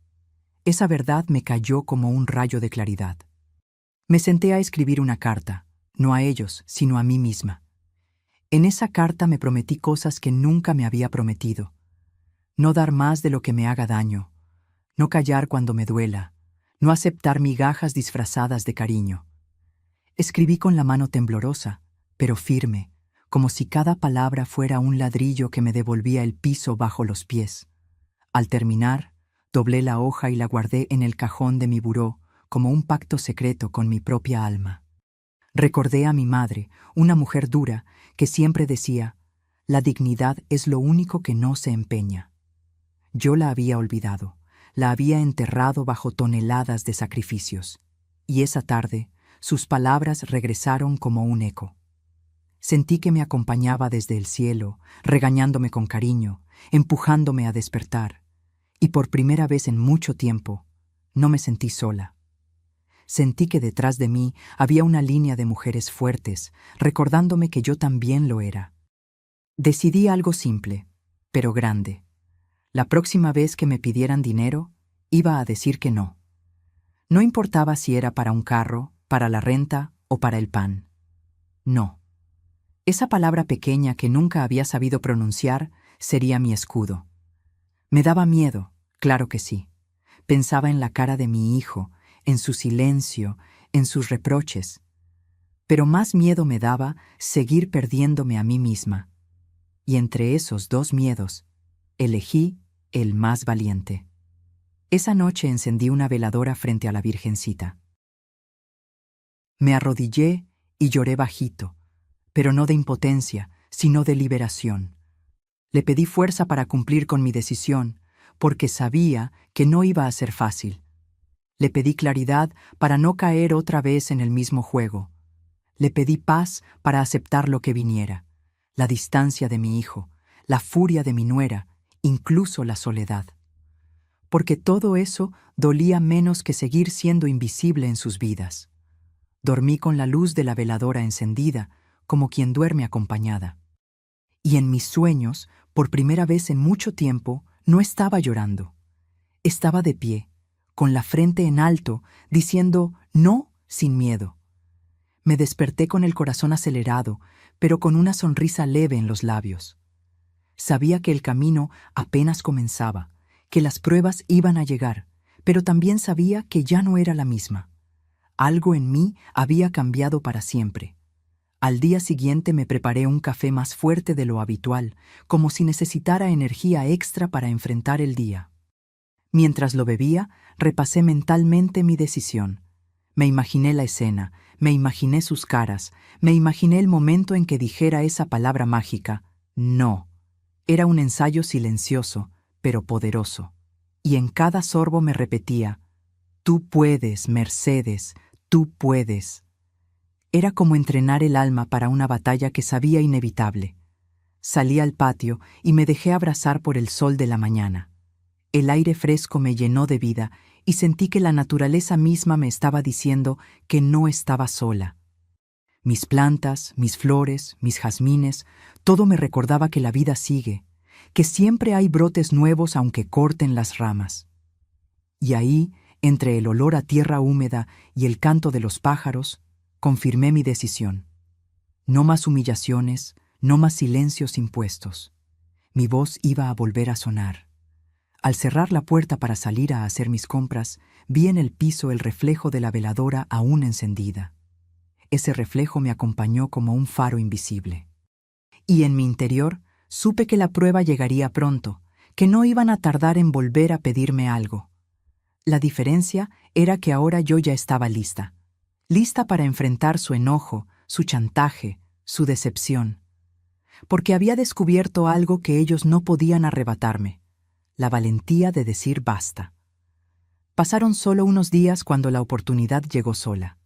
Esa verdad me cayó como un rayo de claridad. Me senté a escribir una carta, no a ellos, sino a mí misma. En esa carta me prometí cosas que nunca me había prometido. No dar más de lo que me haga daño, no callar cuando me duela, no aceptar migajas disfrazadas de cariño, Escribí con la mano temblorosa, pero firme, como si cada palabra fuera un ladrillo que me devolvía el piso bajo los pies. Al terminar, doblé la hoja y la guardé en el cajón de mi buró como un pacto secreto con mi propia alma. Recordé a mi madre, una mujer dura, que siempre decía: «La dignidad es lo único que no se empeña». Yo la había olvidado, la había enterrado bajo toneladas de sacrificios, y esa tarde sus palabras regresaron como un eco. Sentí que me acompañaba desde el cielo, regañándome con cariño, empujándome a despertar, y por primera vez en mucho tiempo no me sentí sola. Sentí que detrás de mí había una línea de mujeres fuertes, recordándome que yo también lo era. Decidí algo simple, pero grande. La próxima vez que me pidieran dinero, iba a decir que no. No importaba si era para un carro, para la renta o para el pan. No. Esa palabra pequeña que nunca había sabido pronunciar sería mi escudo. Me daba miedo, claro que sí. Pensaba en la cara de mi hijo, en su silencio, en sus reproches. Pero más miedo me daba seguir perdiéndome a mí misma. Y entre esos dos miedos, elegí el más valiente. Esa noche encendí una veladora frente a la Virgencita. Me arrodillé y lloré bajito, pero no de impotencia, sino de liberación. Le pedí fuerza para cumplir con mi decisión, porque sabía que no iba a ser fácil. Le pedí claridad para no caer otra vez en el mismo juego. Le pedí paz para aceptar lo que viniera, la distancia de mi hijo, la furia de mi nuera, incluso la soledad. Porque todo eso dolía menos que seguir siendo invisible en sus vidas. Dormí con la luz de la veladora encendida, como quien duerme acompañada. Y en mis sueños, por primera vez en mucho tiempo, no estaba llorando. Estaba de pie, con la frente en alto, diciendo no sin miedo. Me desperté con el corazón acelerado, pero con una sonrisa leve en los labios. Sabía que el camino apenas comenzaba, que las pruebas iban a llegar, pero también sabía que ya no era la misma. Algo en mí había cambiado para siempre. Al día siguiente me preparé un café más fuerte de lo habitual, como si necesitara energía extra para enfrentar el día. Mientras lo bebía, repasé mentalmente mi decisión. Me imaginé la escena, me imaginé sus caras, me imaginé el momento en que dijera esa palabra mágica, no. Era un ensayo silencioso, pero poderoso. Y en cada sorbo me repetía, tú puedes, Mercedes, tú puedes. Era como entrenar el alma para una batalla que sabía inevitable. Salí al patio y me dejé abrazar por el sol de la mañana. El aire fresco me llenó de vida y sentí que la naturaleza misma me estaba diciendo que no estaba sola. Mis plantas, mis flores, mis jazmines, todo me recordaba que la vida sigue, que siempre hay brotes nuevos aunque corten las ramas. Y ahí, entre el olor a tierra húmeda y el canto de los pájaros, confirmé mi decisión. No más humillaciones, no más silencios impuestos. Mi voz iba a volver a sonar. Al cerrar la puerta para salir a hacer mis compras, vi en el piso el reflejo de la veladora aún encendida. Ese reflejo me acompañó como un faro invisible. Y en mi interior supe que la prueba llegaría pronto, que no iban a tardar en volver a pedirme algo. La diferencia era que ahora yo ya estaba lista. Lista para enfrentar su enojo, su chantaje, su decepción. Porque había descubierto algo que ellos no podían arrebatarme: la valentía de decir basta. Pasaron solo unos días cuando la oportunidad llegó sola.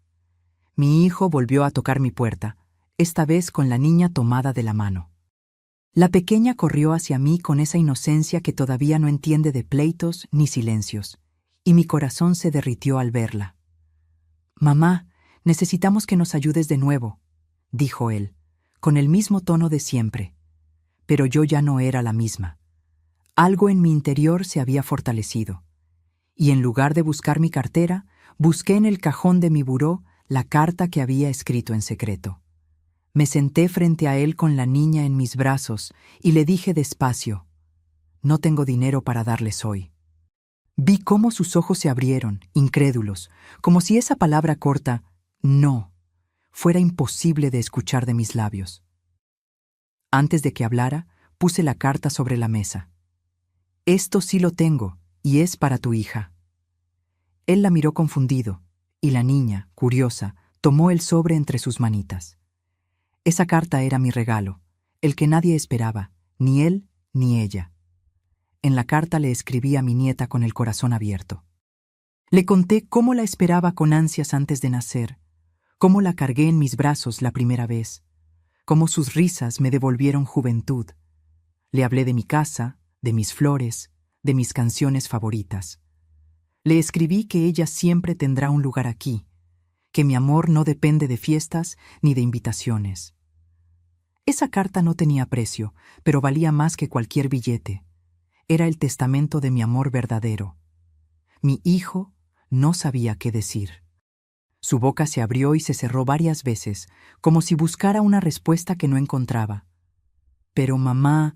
Mi hijo volvió a tocar mi puerta, esta vez con la niña tomada de la mano. La pequeña corrió hacia mí con esa inocencia que todavía no entiende de pleitos ni silencios, y mi corazón se derritió al verla. «Mamá, necesitamos que nos ayudes de nuevo», dijo él, con el mismo tono de siempre. Pero yo ya no era la misma. Algo en mi interior se había fortalecido. Y en lugar de buscar mi cartera, busqué en el cajón de mi buró la carta que había escrito en secreto. Me senté frente a él con la niña en mis brazos y le dije despacio, «No tengo dinero para darles hoy». Vi cómo sus ojos se abrieron, incrédulos, como si esa palabra corta, «no», fuera imposible de escuchar de mis labios. Antes de que hablara, puse la carta sobre la mesa. Esto sí lo tengo, y es para tu hija. Él la miró confundido, y la niña, curiosa, tomó el sobre entre sus manitas. Esa carta era mi regalo, el que nadie esperaba, ni él ni ella. En la carta le escribí a mi nieta con el corazón abierto. Le conté cómo la esperaba con ansias antes de nacer, cómo la cargué en mis brazos la primera vez, cómo sus risas me devolvieron juventud. Le hablé de mi casa, de mis flores, de mis canciones favoritas. Le escribí que ella siempre tendrá un lugar aquí, que mi amor no depende de fiestas ni de invitaciones. Esa carta no tenía precio, pero valía más que cualquier billete. Era el testamento de mi amor verdadero. Mi hijo no sabía qué decir. Su boca se abrió y se cerró varias veces, como si buscara una respuesta que no encontraba. Pero mamá,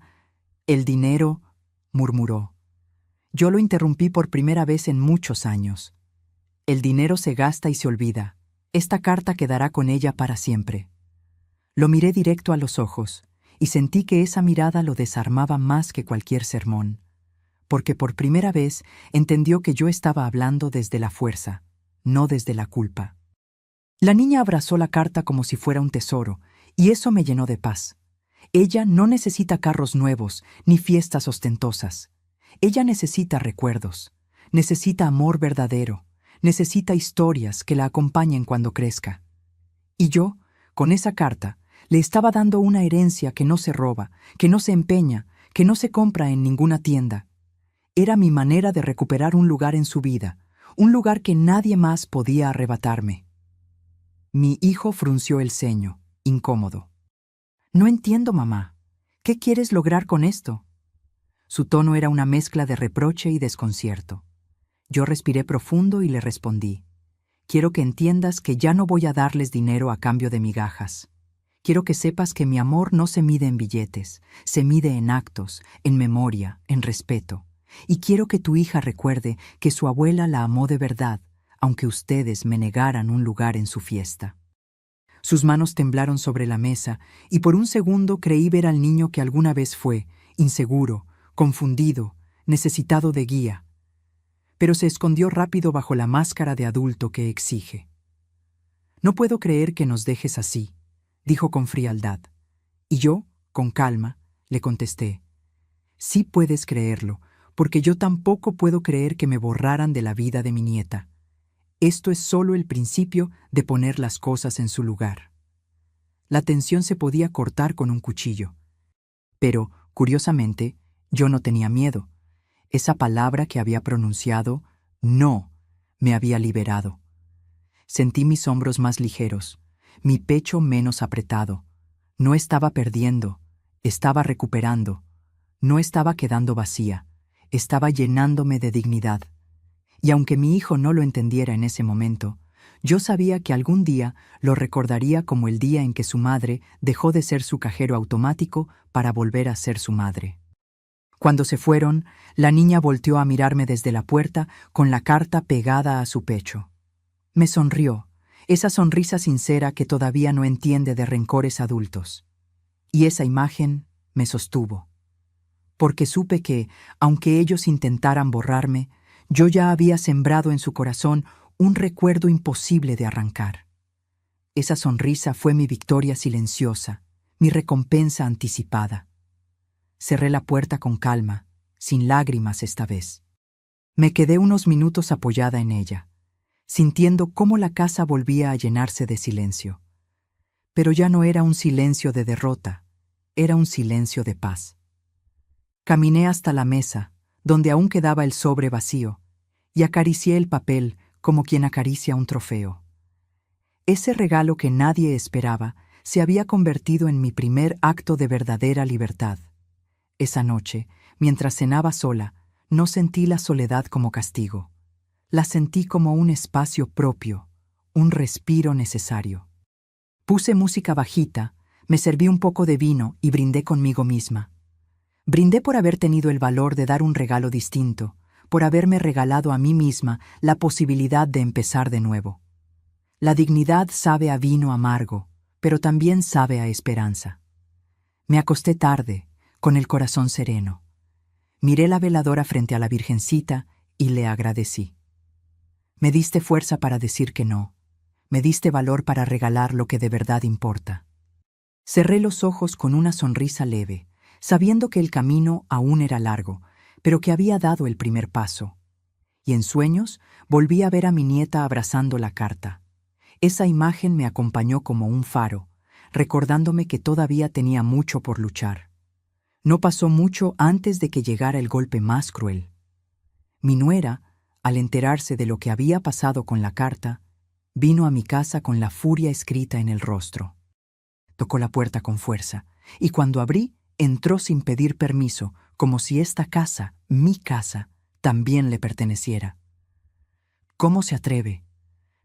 el dinero, murmuró. Yo lo interrumpí por primera vez en muchos años. El dinero se gasta y se olvida. Esta carta quedará con ella para siempre. Lo miré directo a los ojos y sentí que esa mirada lo desarmaba más que cualquier sermón, porque por primera vez entendió que yo estaba hablando desde la fuerza, no desde la culpa. La niña abrazó la carta como si fuera un tesoro, y eso me llenó de paz. Ella no necesita carros nuevos ni fiestas ostentosas. Ella necesita recuerdos, necesita amor verdadero, necesita historias que la acompañen cuando crezca. Y yo, con esa carta, le estaba dando una herencia que no se roba, que no se empeña, que no se compra en ninguna tienda. Era mi manera de recuperar un lugar en su vida, un lugar que nadie más podía arrebatarme. Mi hijo frunció el ceño, incómodo. No entiendo, mamá. ¿Qué quieres lograr con esto? Su tono era una mezcla de reproche y desconcierto. Yo respiré profundo y le respondí. Quiero que entiendas que ya no voy a darles dinero a cambio de migajas. Quiero que sepas que mi amor no se mide en billetes, se mide en actos, en memoria, en respeto. Y quiero que tu hija recuerde que su abuela la amó de verdad, aunque ustedes me negaran un lugar en su fiesta. Sus manos temblaron sobre la mesa, y por un segundo creí ver al niño que alguna vez fue, inseguro, confundido, necesitado de guía. Pero se escondió rápido bajo la máscara de adulto que exige. No puedo creer que nos dejes así, dijo con frialdad. Y yo, con calma, le contesté. Sí puedes creerlo, porque yo tampoco puedo creer que me borraran de la vida de mi nieta. Esto es solo el principio de poner las cosas en su lugar. La tensión se podía cortar con un cuchillo. Pero, curiosamente, yo no tenía miedo. Esa palabra que había pronunciado, no, me había liberado. Sentí mis hombros más ligeros, mi pecho menos apretado. No estaba perdiendo, estaba recuperando. No estaba quedando vacía, estaba llenándome de dignidad. Y aunque mi hijo no lo entendiera en ese momento, yo sabía que algún día lo recordaría como el día en que su madre dejó de ser su cajero automático para volver a ser su madre. Cuando se fueron, la niña volteó a mirarme desde la puerta con la carta pegada a su pecho. Me sonrió, esa sonrisa sincera que todavía no entiende de rencores adultos. Y esa imagen me sostuvo. Porque supe que, aunque ellos intentaran borrarme, yo ya había sembrado en su corazón un recuerdo imposible de arrancar. Esa sonrisa fue mi victoria silenciosa, mi recompensa anticipada. Cerré la puerta con calma, sin lágrimas esta vez. Me quedé unos minutos apoyada en ella, sintiendo cómo la casa volvía a llenarse de silencio. Pero ya no era un silencio de derrota, era un silencio de paz. Caminé hasta la mesa, donde aún quedaba el sobre vacío, y acaricié el papel como quien acaricia un trofeo. Ese regalo que nadie esperaba se había convertido en mi primer acto de verdadera libertad. Esa noche, mientras cenaba sola, no sentí la soledad como castigo. La sentí como un espacio propio, un respiro necesario. Puse música bajita, me serví un poco de vino y brindé conmigo misma. Brindé por haber tenido el valor de dar un regalo distinto, por haberme regalado a mí misma la posibilidad de empezar de nuevo. La dignidad sabe a vino amargo, pero también sabe a esperanza. Me acosté tarde, con el corazón sereno. Miré la veladora frente a la Virgencita y le agradecí. Me diste fuerza para decir que no. Me diste valor para regalar lo que de verdad importa. Cerré los ojos con una sonrisa leve, sabiendo que el camino aún era largo, pero que había dado el primer paso. Y en sueños volví a ver a mi nieta abrazando la carta. Esa imagen me acompañó como un faro, recordándome que todavía tenía mucho por luchar. No pasó mucho antes de que llegara el golpe más cruel. Mi nuera, al enterarse de lo que había pasado con la carta, vino a mi casa con la furia escrita en el rostro. Tocó la puerta con fuerza, y cuando abrí, entró sin pedir permiso, como si esta casa, mi casa, también le perteneciera. «¿Cómo se atreve?»,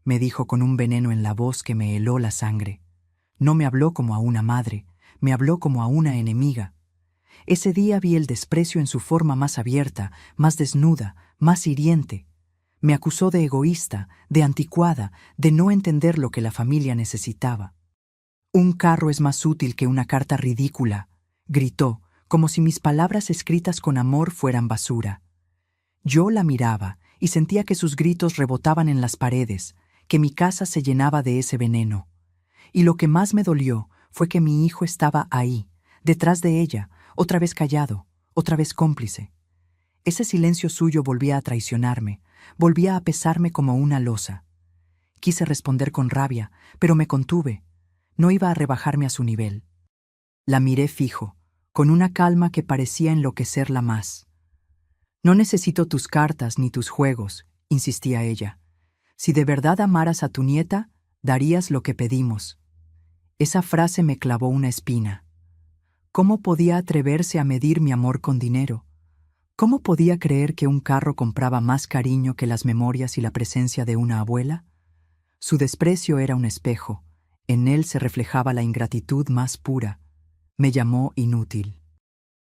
me dijo con un veneno en la voz que me heló la sangre. No me habló como a una madre, me habló como a una enemiga. Ese día vi el desprecio en su forma más abierta, más desnuda, más hiriente. Me acusó de egoísta, de anticuada, de no entender lo que la familia necesitaba. «Un carro es más útil que una carta ridícula», gritó, como si mis palabras escritas con amor fueran basura. Yo la miraba y sentía que sus gritos rebotaban en las paredes, que mi casa se llenaba de ese veneno. Y lo que más me dolió fue que mi hijo estaba ahí, detrás de ella, otra vez callado, otra vez cómplice. Ese silencio suyo volvía a traicionarme, volvía a pesarme como una losa. Quise responder con rabia, pero me contuve. No iba a rebajarme a su nivel. La miré fijo, con una calma que parecía enloquecerla más. «No necesito tus cartas ni tus juegos», insistía ella. «Si de verdad amaras a tu nieta, darías lo que pedimos». Esa frase me clavó una espina. ¿Cómo podía atreverse a medir mi amor con dinero? ¿Cómo podía creer que un carro compraba más cariño que las memorias y la presencia de una abuela? Su desprecio era un espejo. En él se reflejaba la ingratitud más pura. Me llamó inútil.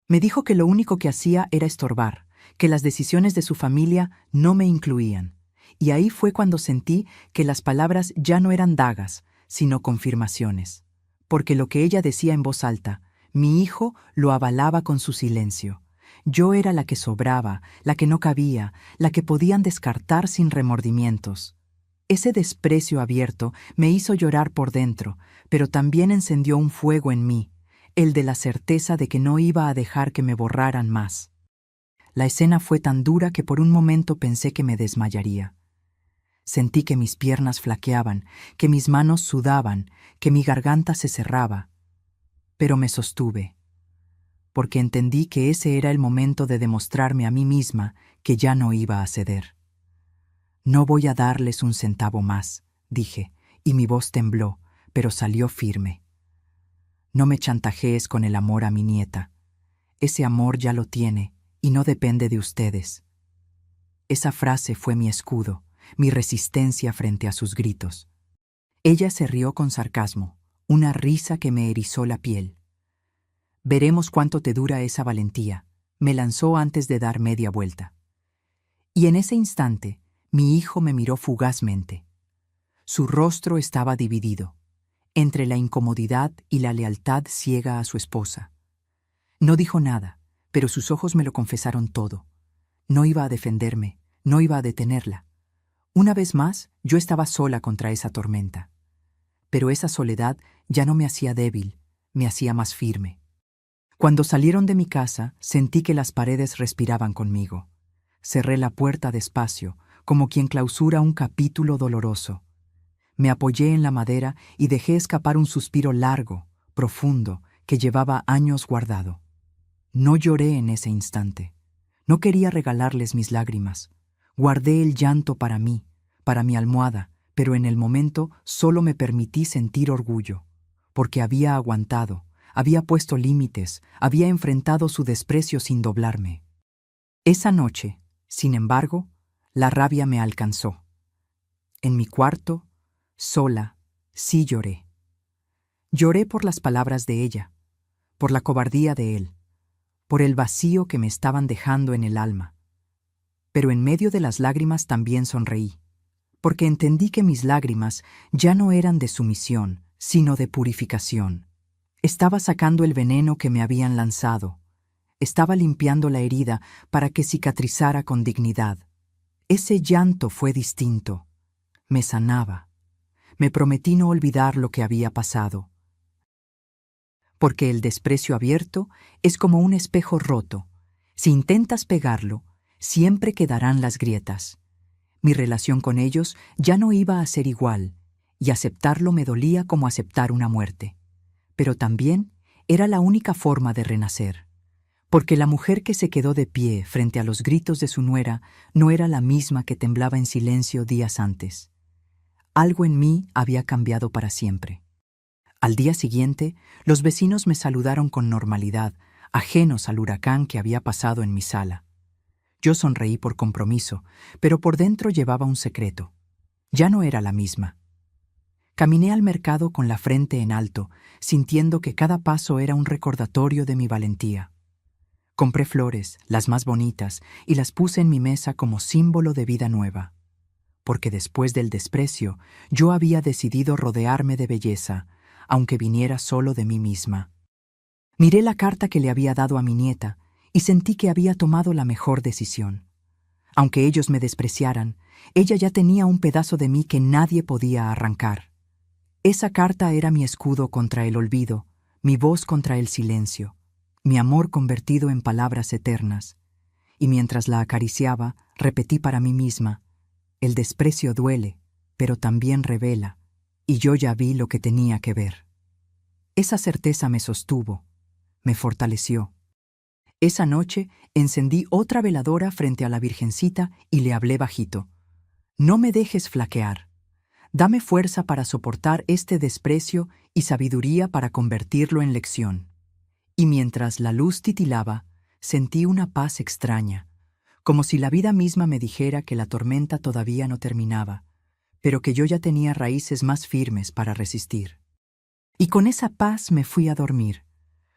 Me dijo que lo único que hacía era estorbar, que las decisiones de su familia no me incluían. Y ahí fue cuando sentí que las palabras ya no eran dagas, sino confirmaciones. Porque lo que ella decía en voz alta, mi hijo lo avalaba con su silencio. Yo era la que sobraba, la que no cabía, la que podían descartar sin remordimientos. Ese desprecio abierto me hizo llorar por dentro, pero también encendió un fuego en mí, el de la certeza de que no iba a dejar que me borraran más. La escena fue tan dura que por un momento pensé que me desmayaría. Sentí que mis piernas flaqueaban, que mis manos sudaban, que mi garganta se cerraba. Pero me sostuve, porque entendí que ese era el momento de demostrarme a mí misma que ya no iba a ceder. «No voy a darles un centavo más», dije, y mi voz tembló, pero salió firme. «No me chantajees con el amor a mi nieta. Ese amor ya lo tiene y no depende de ustedes». Esa frase fue mi escudo, mi resistencia frente a sus gritos. Ella se rió con sarcasmo, una risa que me erizó la piel. «Veremos cuánto te dura esa valentía», me lanzó antes de dar media vuelta. Y en ese instante, mi hijo me miró fugazmente. Su rostro estaba dividido, entre la incomodidad y la lealtad ciega a su esposa. No dijo nada, pero sus ojos me lo confesaron todo. No iba a defenderme, no iba a detenerla. Una vez más, yo estaba sola contra esa tormenta. Pero esa soledad ya no me hacía débil, me hacía más firme. Cuando salieron de mi casa, sentí que las paredes respiraban conmigo. Cerré la puerta despacio, como quien clausura un capítulo doloroso. Me apoyé en la madera y dejé escapar un suspiro largo, profundo, que llevaba años guardado. No lloré en ese instante. No quería regalarles mis lágrimas. Guardé el llanto para mí, para mi almohada, pero en el momento solo me permití sentir orgullo, porque había aguantado, había puesto límites, había enfrentado su desprecio sin doblarme. Esa noche, sin embargo, la rabia me alcanzó. En mi cuarto, sola, sí lloré. Lloré por las palabras de ella, por la cobardía de él, por el vacío que me estaban dejando en el alma. Pero en medio de las lágrimas también sonreí, porque entendí que mis lágrimas ya no eran de sumisión, sino de purificación. Estaba sacando el veneno que me habían lanzado. Estaba limpiando la herida para que cicatrizara con dignidad. Ese llanto fue distinto. Me sanaba. Me prometí no olvidar lo que había pasado. Porque el desprecio abierto es como un espejo roto. Si intentas pegarlo, siempre quedarán las grietas. Mi relación con ellos ya no iba a ser igual, y aceptarlo me dolía como aceptar una muerte. Pero también era la única forma de renacer. Porque la mujer que se quedó de pie frente a los gritos de su nuera no era la misma que temblaba en silencio días antes. Algo en mí había cambiado para siempre. Al día siguiente, los vecinos me saludaron con normalidad, ajenos al huracán que había pasado en mi sala. Yo sonreí por compromiso, pero por dentro llevaba un secreto. Ya no era la misma. Caminé al mercado con la frente en alto, sintiendo que cada paso era un recordatorio de mi valentía. Compré flores, las más bonitas, y las puse en mi mesa como símbolo de vida nueva. Porque después del desprecio, yo había decidido rodearme de belleza, aunque viniera solo de mí misma. Miré la carta que le había dado a mi nieta y sentí que había tomado la mejor decisión. Aunque ellos me despreciaran, ella ya tenía un pedazo de mí que nadie podía arrancar. Esa carta era mi escudo contra el olvido, mi voz contra el silencio, mi amor convertido en palabras eternas. Y mientras la acariciaba, repetí para mí misma: el desprecio duele, pero también revela, y yo ya vi lo que tenía que ver. Esa certeza me sostuvo, me fortaleció. Esa noche encendí otra veladora frente a la Virgencita y le hablé bajito: no me dejes flaquear. Dame fuerza para soportar este desprecio y sabiduría para convertirlo en lección. Y mientras la luz titilaba, sentí una paz extraña, como si la vida misma me dijera que la tormenta todavía no terminaba, pero que yo ya tenía raíces más firmes para resistir. Y con esa paz me fui a dormir,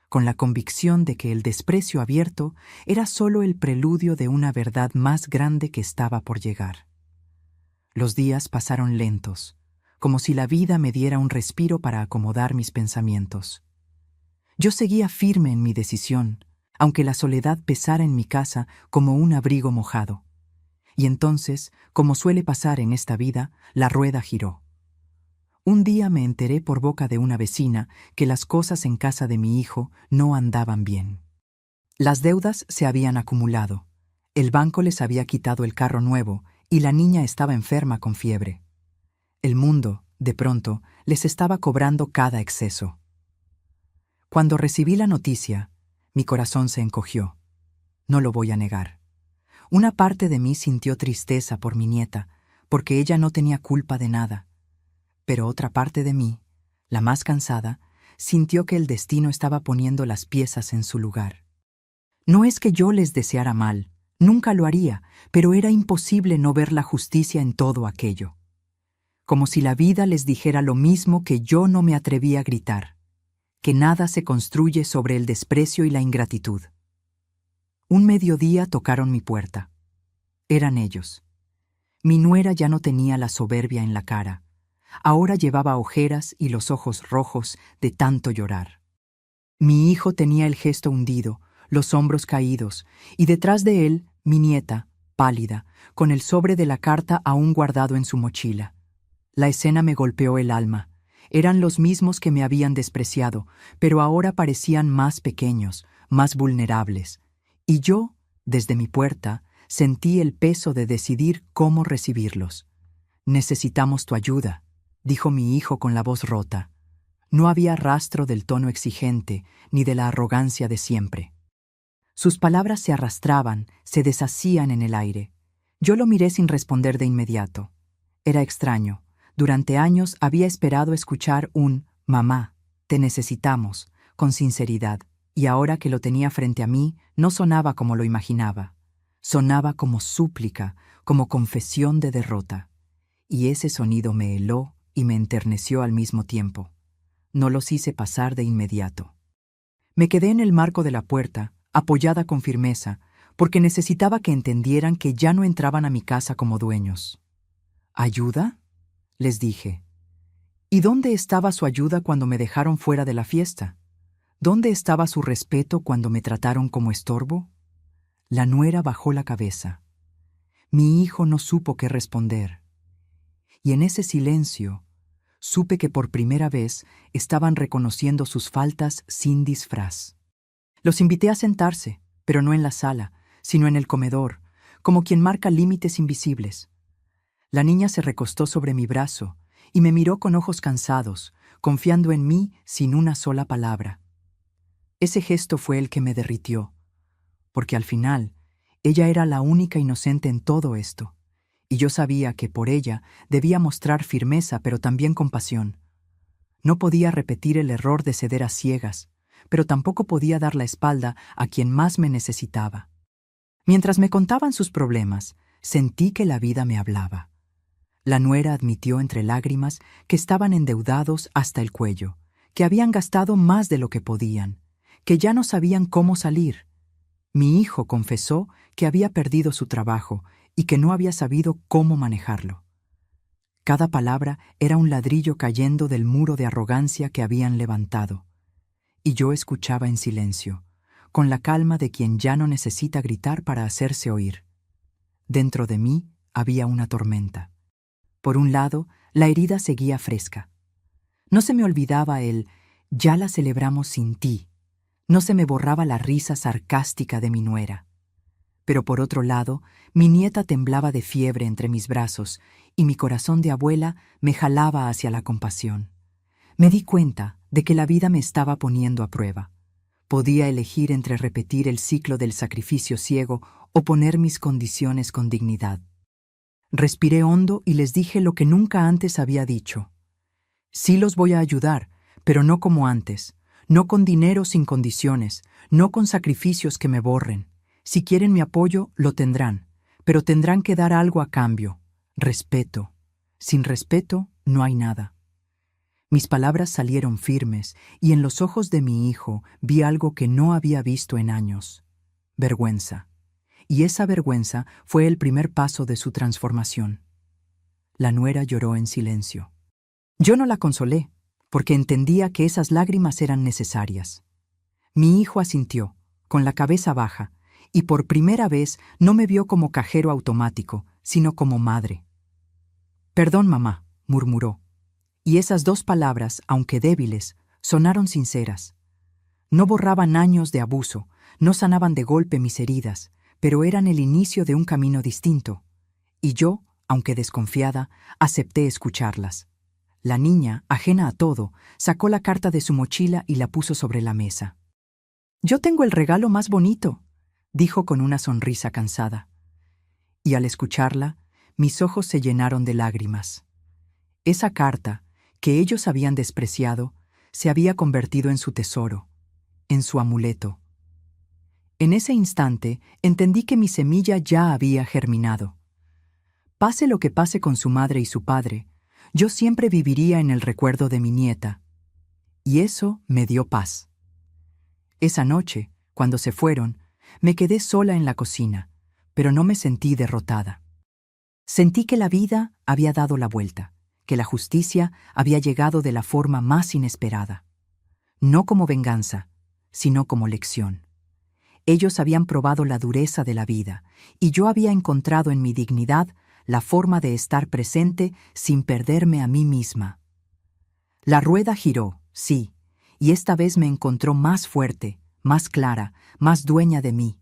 con la convicción de que el desprecio abierto era solo el preludio de una verdad más grande que estaba por llegar. Los días pasaron lentos, como si la vida me diera un respiro para acomodar mis pensamientos. Yo seguía firme en mi decisión, aunque la soledad pesara en mi casa como un abrigo mojado. Y entonces, como suele pasar en esta vida, la rueda giró. Un día me enteré por boca de una vecina que las cosas en casa de mi hijo no andaban bien. Las deudas se habían acumulado, el banco les había quitado el carro nuevo y la niña estaba enferma con fiebre. El mundo, de pronto, les estaba cobrando cada exceso. Cuando recibí la noticia, mi corazón se encogió. No lo voy a negar. Una parte de mí sintió tristeza por mi nieta, porque ella no tenía culpa de nada. Pero otra parte de mí, la más cansada, sintió que el destino estaba poniendo las piezas en su lugar. No es que yo les deseara mal, nunca lo haría, pero era imposible no ver la justicia en todo aquello. Como si la vida les dijera lo mismo que yo no me atreví a gritar, que nada se construye sobre el desprecio y la ingratitud. Un mediodía tocaron mi puerta. Eran ellos. Mi nuera ya no tenía la soberbia en la cara. Ahora llevaba ojeras y los ojos rojos de tanto llorar. Mi hijo tenía el gesto hundido, los hombros caídos, y detrás de él, mi nieta, pálida, con el sobre de la carta aún guardado en su mochila. La escena me golpeó el alma. Eran los mismos que me habían despreciado, pero ahora parecían más pequeños, más vulnerables. Y yo, desde mi puerta, sentí el peso de decidir cómo recibirlos. «Necesitamos tu ayuda», dijo mi hijo con la voz rota. No había rastro del tono exigente ni de la arrogancia de siempre. Sus palabras se arrastraban, se deshacían en el aire. Yo lo miré sin responder de inmediato. Era extraño. Durante años había esperado escuchar un «mamá, te necesitamos», con sinceridad, y ahora que lo tenía frente a mí, no sonaba como lo imaginaba. Sonaba como súplica, como confesión de derrota. Y ese sonido me heló y me enterneció al mismo tiempo. No los hice pasar de inmediato. Me quedé en el marco de la puerta, apoyada con firmeza, porque necesitaba que entendieran que ya no entraban a mi casa como dueños. ¿Ayuda?, les dije. ¿Y dónde estaba su ayuda cuando me dejaron fuera de la fiesta? ¿Dónde estaba su respeto cuando me trataron como estorbo? La nuera bajó la cabeza. Mi hijo no supo qué responder. Y en ese silencio, supe que por primera vez estaban reconociendo sus faltas sin disfraz. Los invité a sentarse, pero no en la sala, sino en el comedor, como quien marca límites invisibles. La niña se recostó sobre mi brazo y me miró con ojos cansados, confiando en mí sin una sola palabra. Ese gesto fue el que me derritió, porque al final, ella era la única inocente en todo esto, y yo sabía que por ella debía mostrar firmeza pero también compasión. No podía repetir el error de ceder a ciegas, pero tampoco podía dar la espalda a quien más me necesitaba. Mientras me contaban sus problemas, sentí que la vida me hablaba. La nuera admitió entre lágrimas que estaban endeudados hasta el cuello, que habían gastado más de lo que podían, que ya no sabían cómo salir. Mi hijo confesó que había perdido su trabajo y que no había sabido cómo manejarlo. Cada palabra era un ladrillo cayendo del muro de arrogancia que habían levantado. Y yo escuchaba en silencio, con la calma de quien ya no necesita gritar para hacerse oír. Dentro de mí había una tormenta. Por un lado, la herida seguía fresca. No se me olvidaba el «ya la celebramos sin ti». No se me borraba la risa sarcástica de mi nuera. Pero por otro lado, mi nieta temblaba de fiebre entre mis brazos y mi corazón de abuela me jalaba hacia la compasión. Me di cuenta de que la vida me estaba poniendo a prueba. Podía elegir entre repetir el ciclo del sacrificio ciego o poner mis condiciones con dignidad. Respiré hondo y les dije lo que nunca antes había dicho. Sí los voy a ayudar, pero no como antes. No con dinero sin condiciones, no con sacrificios que me borren. Si quieren mi apoyo, lo tendrán, pero tendrán que dar algo a cambio. Respeto. Sin respeto, no hay nada. Mis palabras salieron firmes y en los ojos de mi hijo vi algo que no había visto en años. Vergüenza. Y esa vergüenza fue el primer paso de su transformación. La nuera lloró en silencio. Yo no la consolé, porque entendía que esas lágrimas eran necesarias. Mi hijo asintió, con la cabeza baja, y por primera vez no me vio como cajero automático, sino como madre. «Perdón, mamá», murmuró. Y esas dos palabras, aunque débiles, sonaron sinceras. No borraban años de abuso, no sanaban de golpe mis heridas, pero eran el inicio de un camino distinto. Y yo, aunque desconfiada, acepté escucharlas. La niña, ajena a todo, sacó la carta de su mochila y la puso sobre la mesa. «Yo tengo el regalo más bonito», dijo con una sonrisa cansada. Y al escucharla, mis ojos se llenaron de lágrimas. Esa carta, que ellos habían despreciado, se había convertido en su tesoro, en su amuleto. En ese instante entendí que mi semilla ya había germinado. Pase lo que pase con su madre y su padre, yo siempre viviría en el recuerdo de mi nieta. Y eso me dio paz. Esa noche, cuando se fueron, me quedé sola en la cocina, pero no me sentí derrotada. Sentí que la vida había dado la vuelta, que la justicia había llegado de la forma más inesperada. No como venganza, sino como lección. Ellos habían probado la dureza de la vida, y yo había encontrado en mi dignidad la forma de estar presente sin perderme a mí misma. La rueda giró, sí, y esta vez me encontró más fuerte, más clara, más dueña de mí.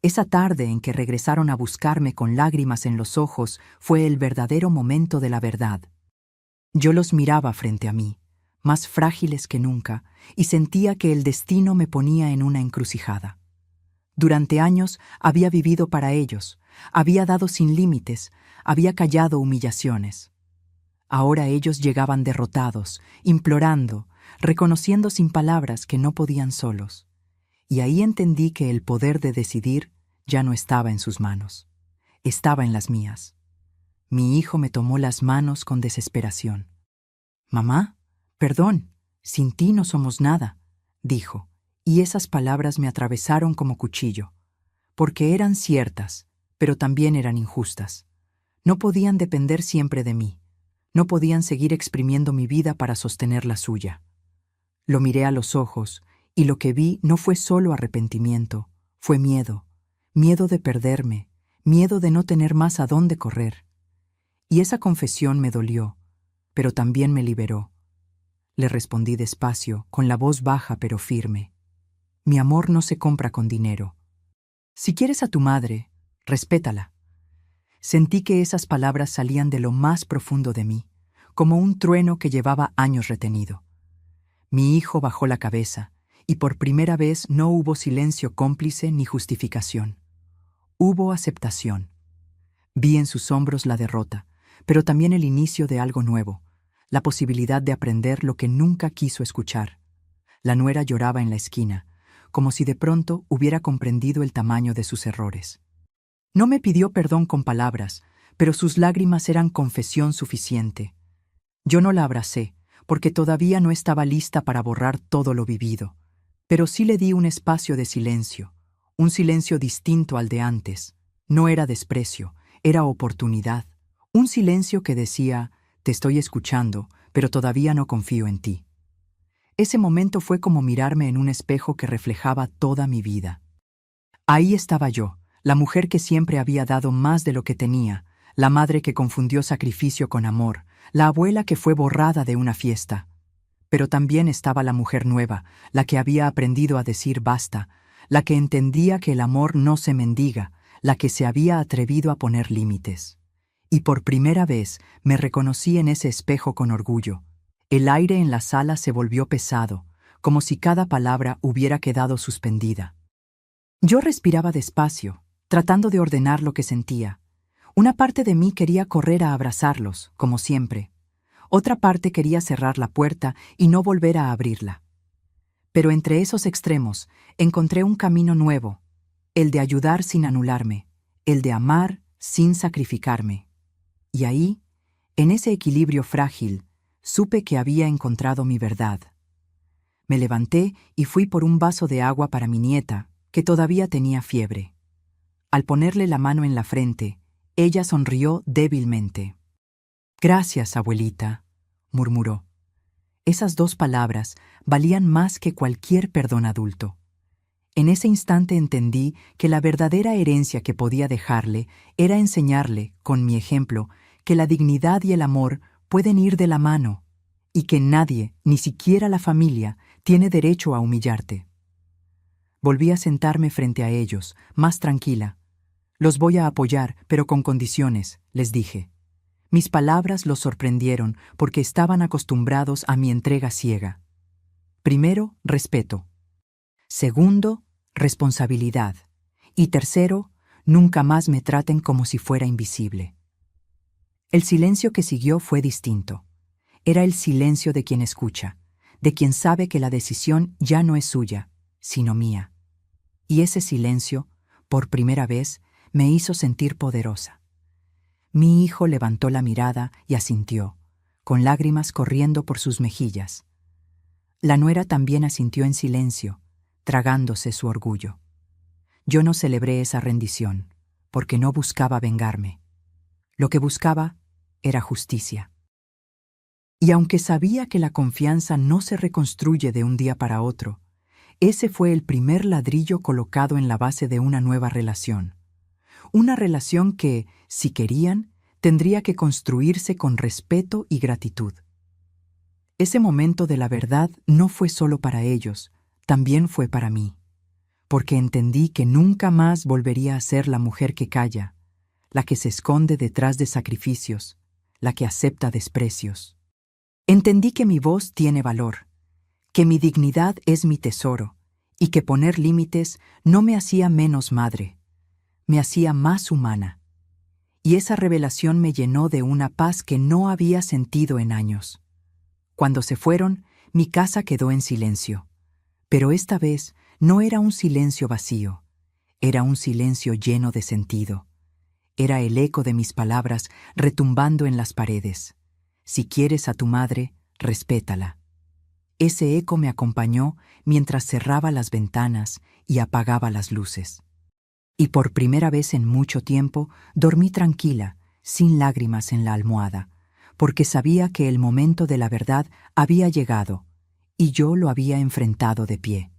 Esa tarde en que regresaron a buscarme con lágrimas en los ojos fue el verdadero momento de la verdad. Yo los miraba frente a mí, más frágiles que nunca, y sentía que el destino me ponía en una encrucijada. Durante años había vivido para ellos, había dado sin límites, había callado humillaciones. Ahora ellos llegaban derrotados, implorando, reconociendo sin palabras que no podían solos. Y ahí entendí que el poder de decidir ya no estaba en sus manos, estaba en las mías. Mi hijo me tomó las manos con desesperación. «Mamá, perdón, sin ti no somos nada», dijo, y esas palabras me atravesaron como cuchillo, porque eran ciertas, pero también eran injustas. No podían depender siempre de mí. No podían seguir exprimiendo mi vida para sostener la suya. Lo miré a los ojos, y lo que vi no fue solo arrepentimiento, fue miedo. Miedo de perderme, miedo de no tener más a dónde correr. Y esa confesión me dolió, pero también me liberó. Le respondí despacio, con la voz baja pero firme. Mi amor no se compra con dinero. Si quieres a tu madre, respétala. Sentí que esas palabras salían de lo más profundo de mí, como un trueno que llevaba años retenido. Mi hijo bajó la cabeza, y por primera vez no hubo silencio cómplice ni justificación. Hubo aceptación. Vi en sus hombros la derrota, pero también el inicio de algo nuevo, la posibilidad de aprender lo que nunca quiso escuchar. La nuera lloraba en la esquina, como si de pronto hubiera comprendido el tamaño de sus errores. No me pidió perdón con palabras, pero sus lágrimas eran confesión suficiente. Yo no la abracé, porque todavía no estaba lista para borrar todo lo vivido, pero sí le di un espacio de silencio, un silencio distinto al de antes. No era desprecio, era oportunidad, un silencio que decía, te estoy escuchando, pero todavía no confío en ti. Ese momento fue como mirarme en un espejo que reflejaba toda mi vida. Ahí estaba yo, la mujer que siempre había dado más de lo que tenía, la madre que confundió sacrificio con amor, la abuela que fue borrada de una fiesta. Pero también estaba la mujer nueva, la que había aprendido a decir basta, la que entendía que el amor no se mendiga, la que se había atrevido a poner límites. Y por primera vez me reconocí en ese espejo con orgullo. El aire en la sala se volvió pesado, como si cada palabra hubiera quedado suspendida. Yo respiraba despacio, tratando de ordenar lo que sentía. Una parte de mí quería correr a abrazarlos, como siempre. Otra parte quería cerrar la puerta y no volver a abrirla. Pero entre esos extremos encontré un camino nuevo, el de ayudar sin anularme, el de amar sin sacrificarme. Y ahí, en ese equilibrio frágil, supe que había encontrado mi verdad. Me levanté y fui por un vaso de agua para mi nieta, que todavía tenía fiebre. Al ponerle la mano en la frente, ella sonrió débilmente. «Gracias, abuelita», murmuró. Esas 2 palabras valían más que cualquier perdón adulto. En ese instante entendí que la verdadera herencia que podía dejarle era enseñarle, con mi ejemplo, que la dignidad y el amor pueden ir de la mano, y que nadie, ni siquiera la familia, tiene derecho a humillarte. Volví a sentarme frente a ellos, más tranquila. Los voy a apoyar, pero con condiciones, les dije. Mis palabras los sorprendieron porque estaban acostumbrados a mi entrega ciega. Primero, respeto. Segundo, responsabilidad. Y tercero, nunca más me traten como si fuera invisible. El silencio que siguió fue distinto. Era el silencio de quien escucha, de quien sabe que la decisión ya no es suya, sino mía. Y ese silencio, por primera vez, me hizo sentir poderosa. Mi hijo levantó la mirada y asintió, con lágrimas corriendo por sus mejillas. La nuera también asintió en silencio, tragándose su orgullo. Yo no celebré esa rendición, porque no buscaba vengarme. Lo que buscaba era justicia. Y aunque sabía que la confianza no se reconstruye de un día para otro, ese fue el primer ladrillo colocado en la base de una nueva relación. Una relación que, si querían, tendría que construirse con respeto y gratitud. Ese momento de la verdad no fue solo para ellos, también fue para mí, porque entendí que nunca más volvería a ser la mujer que calla, la que se esconde detrás de sacrificios, la que acepta desprecios. Entendí que mi voz tiene valor, que mi dignidad es mi tesoro, y que poner límites no me hacía menos madre, me hacía más humana. Y esa revelación me llenó de una paz que no había sentido en años. Cuando se fueron, mi casa quedó en silencio. Pero esta vez no era un silencio vacío, era un silencio lleno de sentido. Era el eco de mis palabras retumbando en las paredes. Si quieres a tu madre, respétala. Ese eco me acompañó mientras cerraba las ventanas y apagaba las luces. Y por primera vez en mucho tiempo dormí tranquila, sin lágrimas en la almohada, porque sabía que el momento de la verdad había llegado, y yo lo había enfrentado de pie.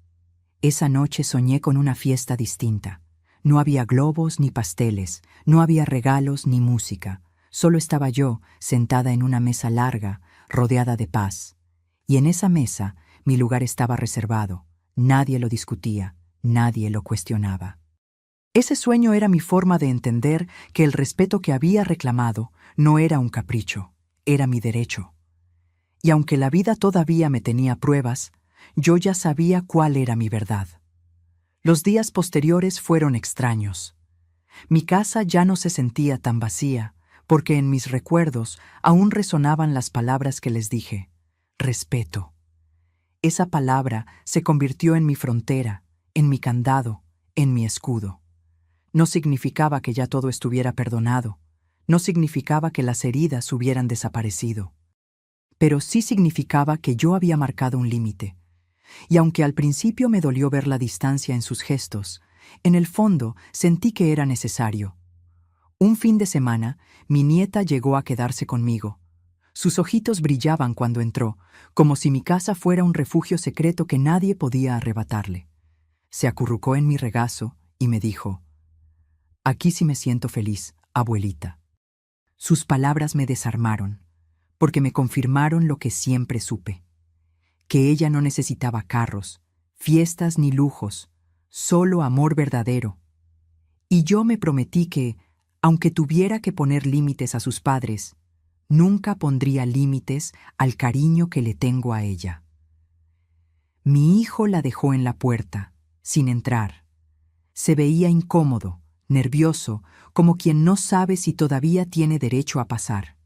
Esa noche soñé con una fiesta distinta. No había globos ni pasteles, no había regalos ni música. Solo estaba yo, sentada en una mesa larga, rodeada de paz. Y en esa mesa mi lugar estaba reservado. Nadie lo discutía, nadie lo cuestionaba. Ese sueño era mi forma de entender que el respeto que había reclamado no era un capricho, era mi derecho. Y aunque la vida todavía me tenía pruebas, yo ya sabía cuál era mi verdad. Los días posteriores fueron extraños. Mi casa ya no se sentía tan vacía, porque en mis recuerdos aún resonaban las palabras que les dije. Respeto. Esa palabra se convirtió en mi frontera, en mi candado, en mi escudo. No significaba que ya todo estuviera perdonado, no significaba que las heridas hubieran desaparecido, pero sí significaba que yo había marcado un límite. Y aunque al principio me dolió ver la distancia en sus gestos, en el fondo sentí que era necesario. Un fin de semana, mi nieta llegó a quedarse conmigo. Sus ojitos brillaban cuando entró, como si mi casa fuera un refugio secreto que nadie podía arrebatarle. Se acurrucó en mi regazo y me dijo: «Aquí sí me siento feliz, abuelita». Sus palabras me desarmaron, porque me confirmaron lo que siempre supe: que ella no necesitaba carros, fiestas ni lujos, solo amor verdadero. Y yo me prometí que, aunque tuviera que poner límites a sus padres, nunca pondría límites al cariño que le tengo a ella. Mi hijo la dejó en la puerta, sin entrar. Se veía incómodo, nervioso, como quien no sabe si todavía tiene derecho a pasar.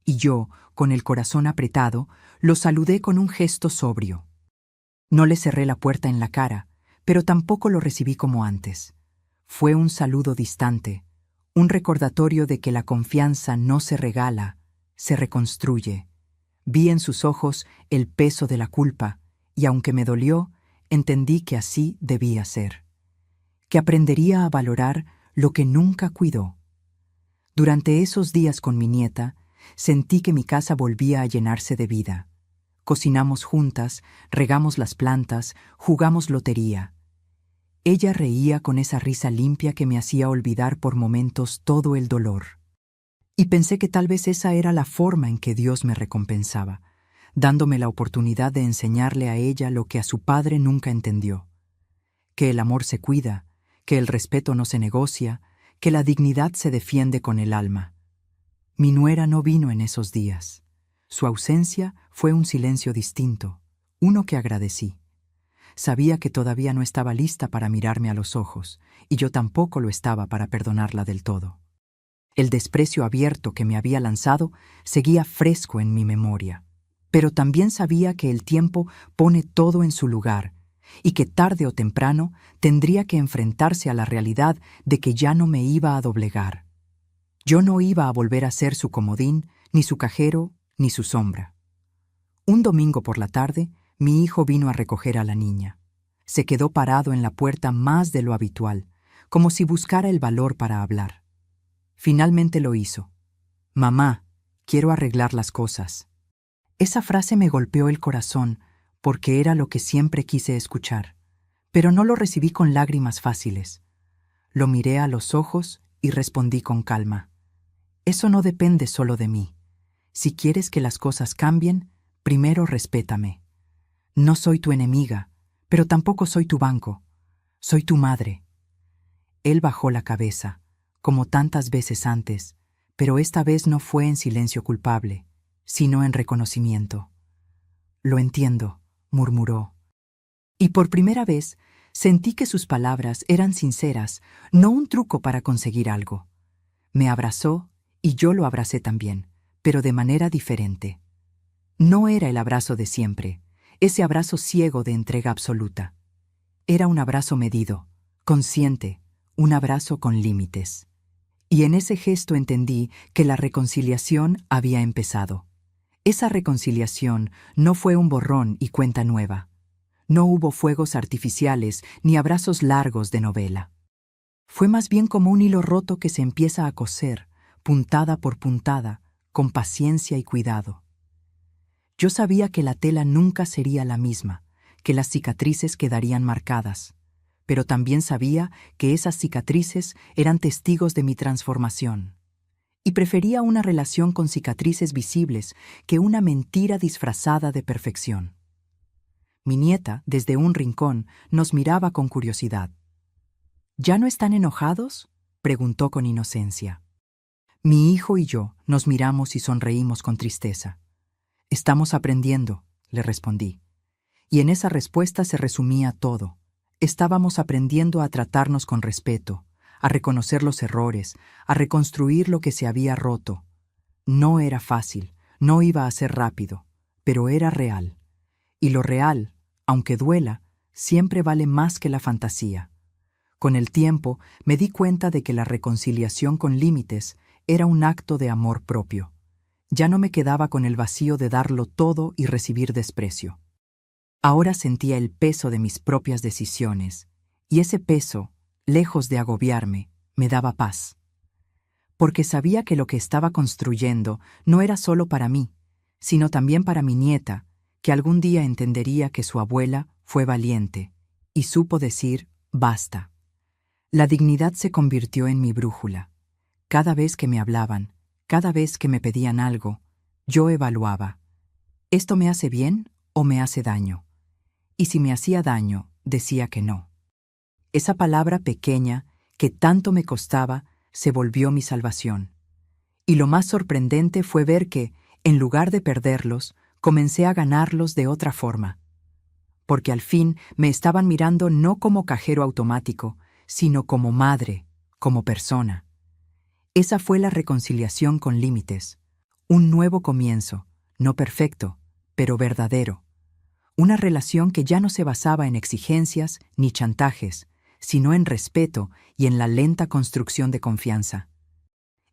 Y yo, con el corazón apretado, lo saludé con un gesto sobrio. No le cerré la puerta en la cara, pero tampoco lo recibí como antes. Fue un saludo distante, un recordatorio de que la confianza no se regala, se reconstruye. Vi en sus ojos el peso de la culpa, y aunque me dolió, entendí que así debía ser. Que aprendería a valorar lo que nunca cuidó. Durante esos días con mi nieta, sentí que mi casa volvía a llenarse de vida. Cocinamos juntas, regamos las plantas, jugamos lotería. Ella reía con esa risa limpia que me hacía olvidar por momentos todo el dolor. Y pensé que tal vez esa era la forma en que Dios me recompensaba, dándome la oportunidad de enseñarle a ella lo que a su padre nunca entendió: que el amor se cuida, que el respeto no se negocia, que la dignidad se defiende con el alma. Mi nuera no vino en esos días. Su ausencia fue un silencio distinto, uno que agradecí. Sabía que todavía no estaba lista para mirarme a los ojos, y yo tampoco lo estaba para perdonarla del todo. El desprecio abierto que me había lanzado seguía fresco en mi memoria, pero también sabía que el tiempo pone todo en su lugar, y que tarde o temprano tendría que enfrentarse a la realidad de que ya no me iba a doblegar. Yo no iba a volver a ser su comodín, ni su cajero, ni su sombra. Un domingo por la tarde, mi hijo vino a recoger a la niña. Se quedó parado en la puerta más de lo habitual, como si buscara el valor para hablar. Finalmente lo hizo. «Mamá, quiero arreglar las cosas». Esa frase me golpeó el corazón, porque era lo que siempre quise escuchar, pero no lo recibí con lágrimas fáciles. Lo miré a los ojos y respondí con calma: «Eso no depende solo de mí. Si quieres que las cosas cambien, primero respétame. No soy tu enemiga, pero tampoco soy tu banco. Soy tu madre». Él bajó la cabeza, como tantas veces antes, pero esta vez no fue en silencio culpable, sino en reconocimiento. «Lo entiendo», murmuró. Y por primera vez sentí que sus palabras eran sinceras, no un truco para conseguir algo. Me abrazó y yo lo abracé también, pero de manera diferente. No era el abrazo de siempre, ese abrazo ciego de entrega absoluta. Era un abrazo medido, consciente, un abrazo con límites. Y en ese gesto entendí que la reconciliación había empezado. Esa reconciliación no fue un borrón y cuenta nueva. No hubo fuegos artificiales ni abrazos largos de novela. Fue más bien como un hilo roto que se empieza a coser, puntada por puntada, con paciencia y cuidado. Yo sabía que la tela nunca sería la misma, que las cicatrices quedarían marcadas, pero también sabía que esas cicatrices eran testigos de mi transformación. Y prefería una relación con cicatrices visibles que una mentira disfrazada de perfección. Mi nieta, desde un rincón, nos miraba con curiosidad. ¿Ya no están enojados?, preguntó con inocencia. Mi hijo y yo nos miramos y sonreímos con tristeza. Estamos aprendiendo, le respondí. Y en esa respuesta se resumía todo. Estábamos aprendiendo a tratarnos con respeto, a reconocer los errores, a reconstruir lo que se había roto. No era fácil, no iba a ser rápido, pero era real. Y lo real, aunque duela, siempre vale más que la fantasía. Con el tiempo me di cuenta de que la reconciliación con límites era un acto de amor propio. Ya no me quedaba con el vacío de darlo todo y recibir desprecio. Ahora sentía el peso de mis propias decisiones, y ese peso, lejos de agobiarme, me daba paz. Porque sabía que lo que estaba construyendo no era solo para mí, sino también para mi nieta, que algún día entendería que su abuela fue valiente y supo decir «basta». La dignidad se convirtió en mi brújula. Cada vez que me hablaban, cada vez que me pedían algo, yo evaluaba. ¿Esto me hace bien o me hace daño? Y si me hacía daño, decía que no. Esa palabra pequeña, que tanto me costaba, se volvió mi salvación. Y lo más sorprendente fue ver que, en lugar de perderlos, comencé a ganarlos de otra forma. Porque al fin me estaban mirando no como cajero automático, sino como madre, como persona. Esa fue la reconciliación con límites. Un nuevo comienzo, no perfecto, pero verdadero. Una relación que ya no se basaba en exigencias ni chantajes, sino en respeto y en la lenta construcción de confianza.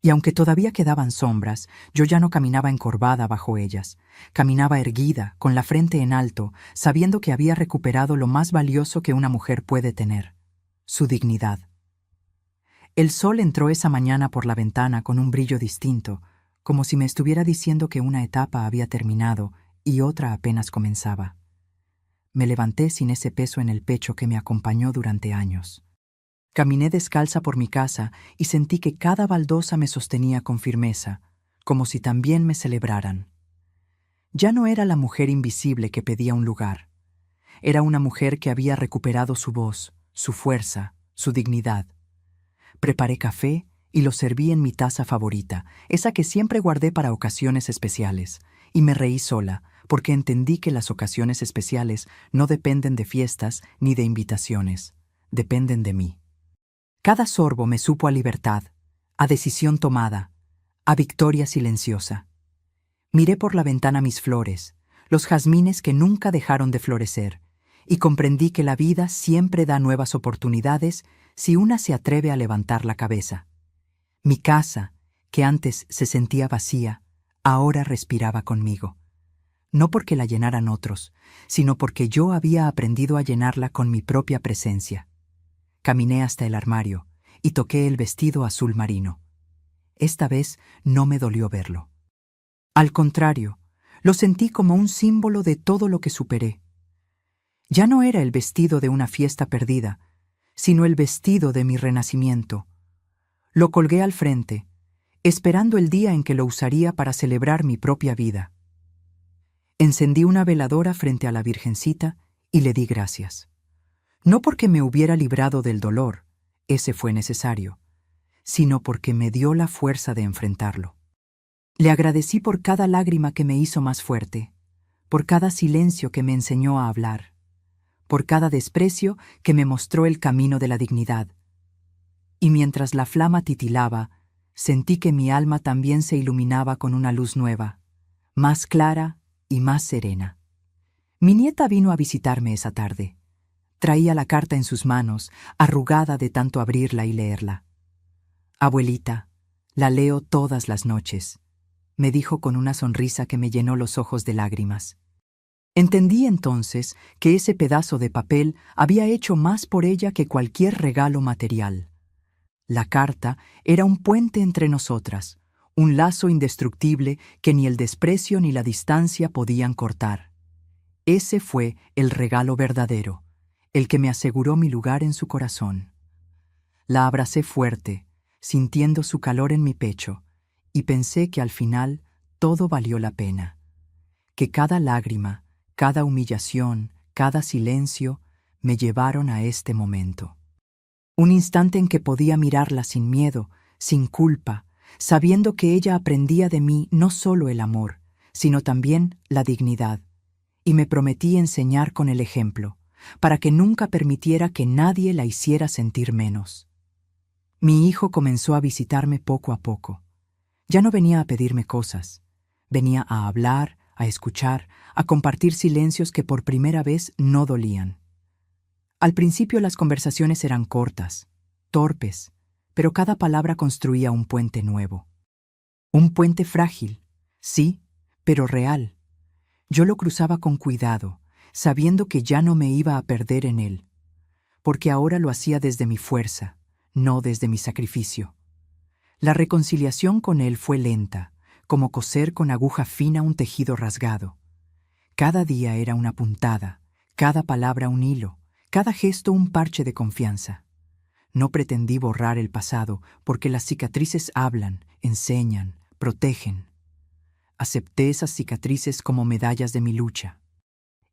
Y aunque todavía quedaban sombras, yo ya no caminaba encorvada bajo ellas. Caminaba erguida, con la frente en alto, sabiendo que había recuperado lo más valioso que una mujer puede tener: su dignidad. El sol entró esa mañana por la ventana con un brillo distinto, como si me estuviera diciendo que una etapa había terminado y otra apenas comenzaba. Me levanté sin ese peso en el pecho que me acompañó durante años. Caminé descalza por mi casa y sentí que cada baldosa me sostenía con firmeza, como si también me celebraran. Ya no era la mujer invisible que pedía un lugar. Era una mujer que había recuperado su voz, su fuerza, su dignidad. Preparé café y lo serví en mi taza favorita, esa que siempre guardé para ocasiones especiales, y me reí sola, porque entendí que las ocasiones especiales no dependen de fiestas ni de invitaciones, dependen de mí. Cada sorbo me supo a libertad, a decisión tomada, a victoria silenciosa. Miré por la ventana mis flores, los jazmines que nunca dejaron de florecer, y comprendí que la vida siempre da nuevas oportunidades si una se atreve a levantar la cabeza. Mi casa, que antes se sentía vacía, ahora respiraba conmigo. No porque la llenaran otros, sino porque yo había aprendido a llenarla con mi propia presencia. Caminé hasta el armario y toqué el vestido azul marino. Esta vez no me dolió verlo. Al contrario, lo sentí como un símbolo de todo lo que superé. Ya no era el vestido de una fiesta perdida, sino el vestido de mi renacimiento. Lo colgué al frente, esperando el día en que lo usaría para celebrar mi propia vida. Encendí una veladora frente a la Virgencita y le di gracias. No porque me hubiera librado del dolor, ese fue necesario, sino porque me dio la fuerza de enfrentarlo. Le agradecí por cada lágrima que me hizo más fuerte, por cada silencio que me enseñó a hablar, por cada desprecio que me mostró el camino de la dignidad. Y mientras la flama titilaba, sentí que mi alma también se iluminaba con una luz nueva, más clara y más serena. Mi nieta vino a visitarme esa tarde. Traía la carta en sus manos, arrugada de tanto abrirla y leerla. «Abuelita, la leo todas las noches», me dijo con una sonrisa que me llenó los ojos de lágrimas. Entendí entonces que ese pedazo de papel había hecho más por ella que cualquier regalo material. La carta era un puente entre nosotras, Un lazo indestructible que ni el desprecio ni la distancia podían cortar. Ese fue el regalo verdadero, el que me aseguró mi lugar en su corazón. La abracé fuerte, sintiendo su calor en mi pecho, y pensé que al final todo valió la pena. Que cada lágrima, cada humillación, cada silencio me llevaron a este momento. Un instante en que podía mirarla sin miedo, sin culpa, sabiendo que ella aprendía de mí no solo el amor, sino también la dignidad, y me prometí enseñar con el ejemplo, para que nunca permitiera que nadie la hiciera sentir menos. Mi hijo comenzó a visitarme poco a poco. Ya no venía a pedirme cosas, venía a hablar, a escuchar, a compartir silencios que por primera vez no dolían. Al principio las conversaciones eran cortas, torpes, pero cada palabra construía un puente nuevo. Un puente frágil, sí, pero real. Yo lo cruzaba con cuidado, sabiendo que ya no me iba a perder en él, porque ahora lo hacía desde mi fuerza, no desde mi sacrificio. La reconciliación con él fue lenta, como coser con aguja fina un tejido rasgado. Cada día era una puntada, cada palabra un hilo, cada gesto un parche de confianza. No pretendí borrar el pasado, porque las cicatrices hablan, enseñan, protegen. Acepté esas cicatrices como medallas de mi lucha.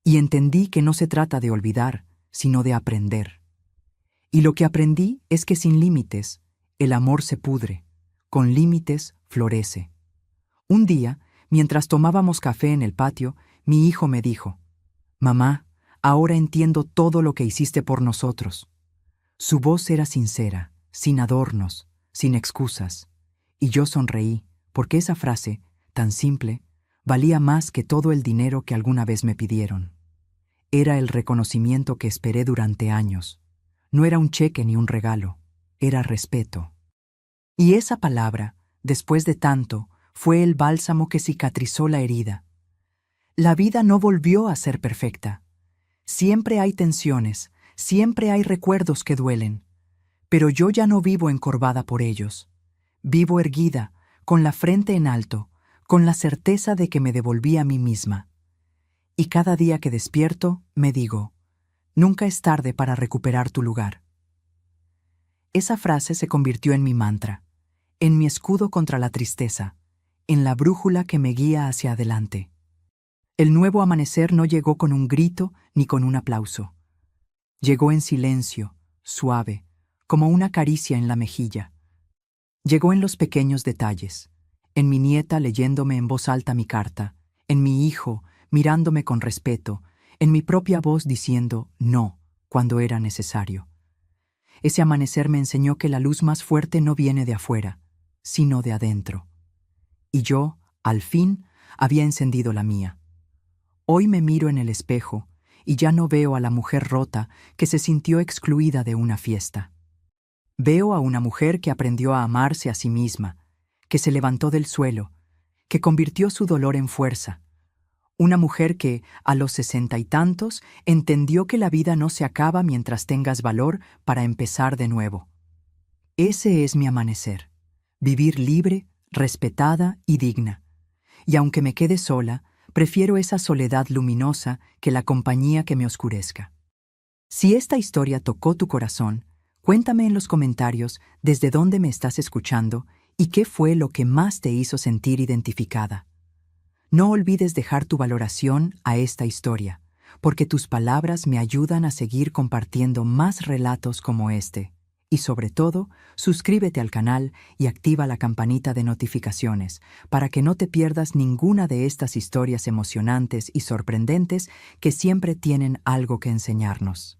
Y entendí que no se trata de olvidar, sino de aprender. Y lo que aprendí es que sin límites, el amor se pudre, con límites florece. Un día, mientras tomábamos café en el patio, mi hijo me dijo: «Mamá, ahora entiendo todo lo que hiciste por nosotros». Su voz era sincera, sin adornos, sin excusas, y yo sonreí, porque esa frase, tan simple, valía más que todo el dinero que alguna vez me pidieron. Era el reconocimiento que esperé durante años. No era un cheque ni un regalo, era respeto. Y esa palabra, después de tanto, fue el bálsamo que cicatrizó la herida. La vida no volvió a ser perfecta. Siempre hay tensiones, siempre hay recuerdos que duelen. Pero yo ya no vivo encorvada por ellos. Vivo erguida, con la frente en alto, con la certeza de que me devolví a mí misma. Y cada día que despierto, me digo: nunca es tarde para recuperar tu lugar. Esa frase se convirtió en mi mantra, en mi escudo contra la tristeza, en la brújula que me guía hacia adelante. El nuevo amanecer no llegó con un grito ni con un aplauso. Llegó en silencio, suave, como una caricia en la mejilla. Llegó en los pequeños detalles, en mi nieta leyéndome en voz alta mi carta, en mi hijo mirándome con respeto, en mi propia voz diciendo no cuando era necesario. Ese amanecer me enseñó que la luz más fuerte no viene de afuera, sino de adentro. Y yo, al fin, había encendido la mía. Hoy me miro en el espejo y ya no veo a la mujer rota que se sintió excluida de una fiesta. Veo a una mujer que aprendió a amarse a sí misma, que se levantó del suelo, que convirtió su dolor en fuerza. Una mujer que, a los 60 y tantos, entendió que la vida no se acaba mientras tengas valor para empezar de nuevo. Ese es mi amanecer, vivir libre, respetada y digna. Y aunque me quede sola, prefiero esa soledad luminosa que la compañía que me oscurezca. Si esta historia tocó tu corazón, cuéntame en los comentarios desde dónde me estás escuchando y qué fue lo que más te hizo sentir identificada. No olvides dejar tu valoración a esta historia, porque tus palabras me ayudan a seguir compartiendo más relatos como este. Y sobre todo, suscríbete al canal y activa la campanita de notificaciones para que no te pierdas ninguna de estas historias emocionantes y sorprendentes que siempre tienen algo que enseñarnos.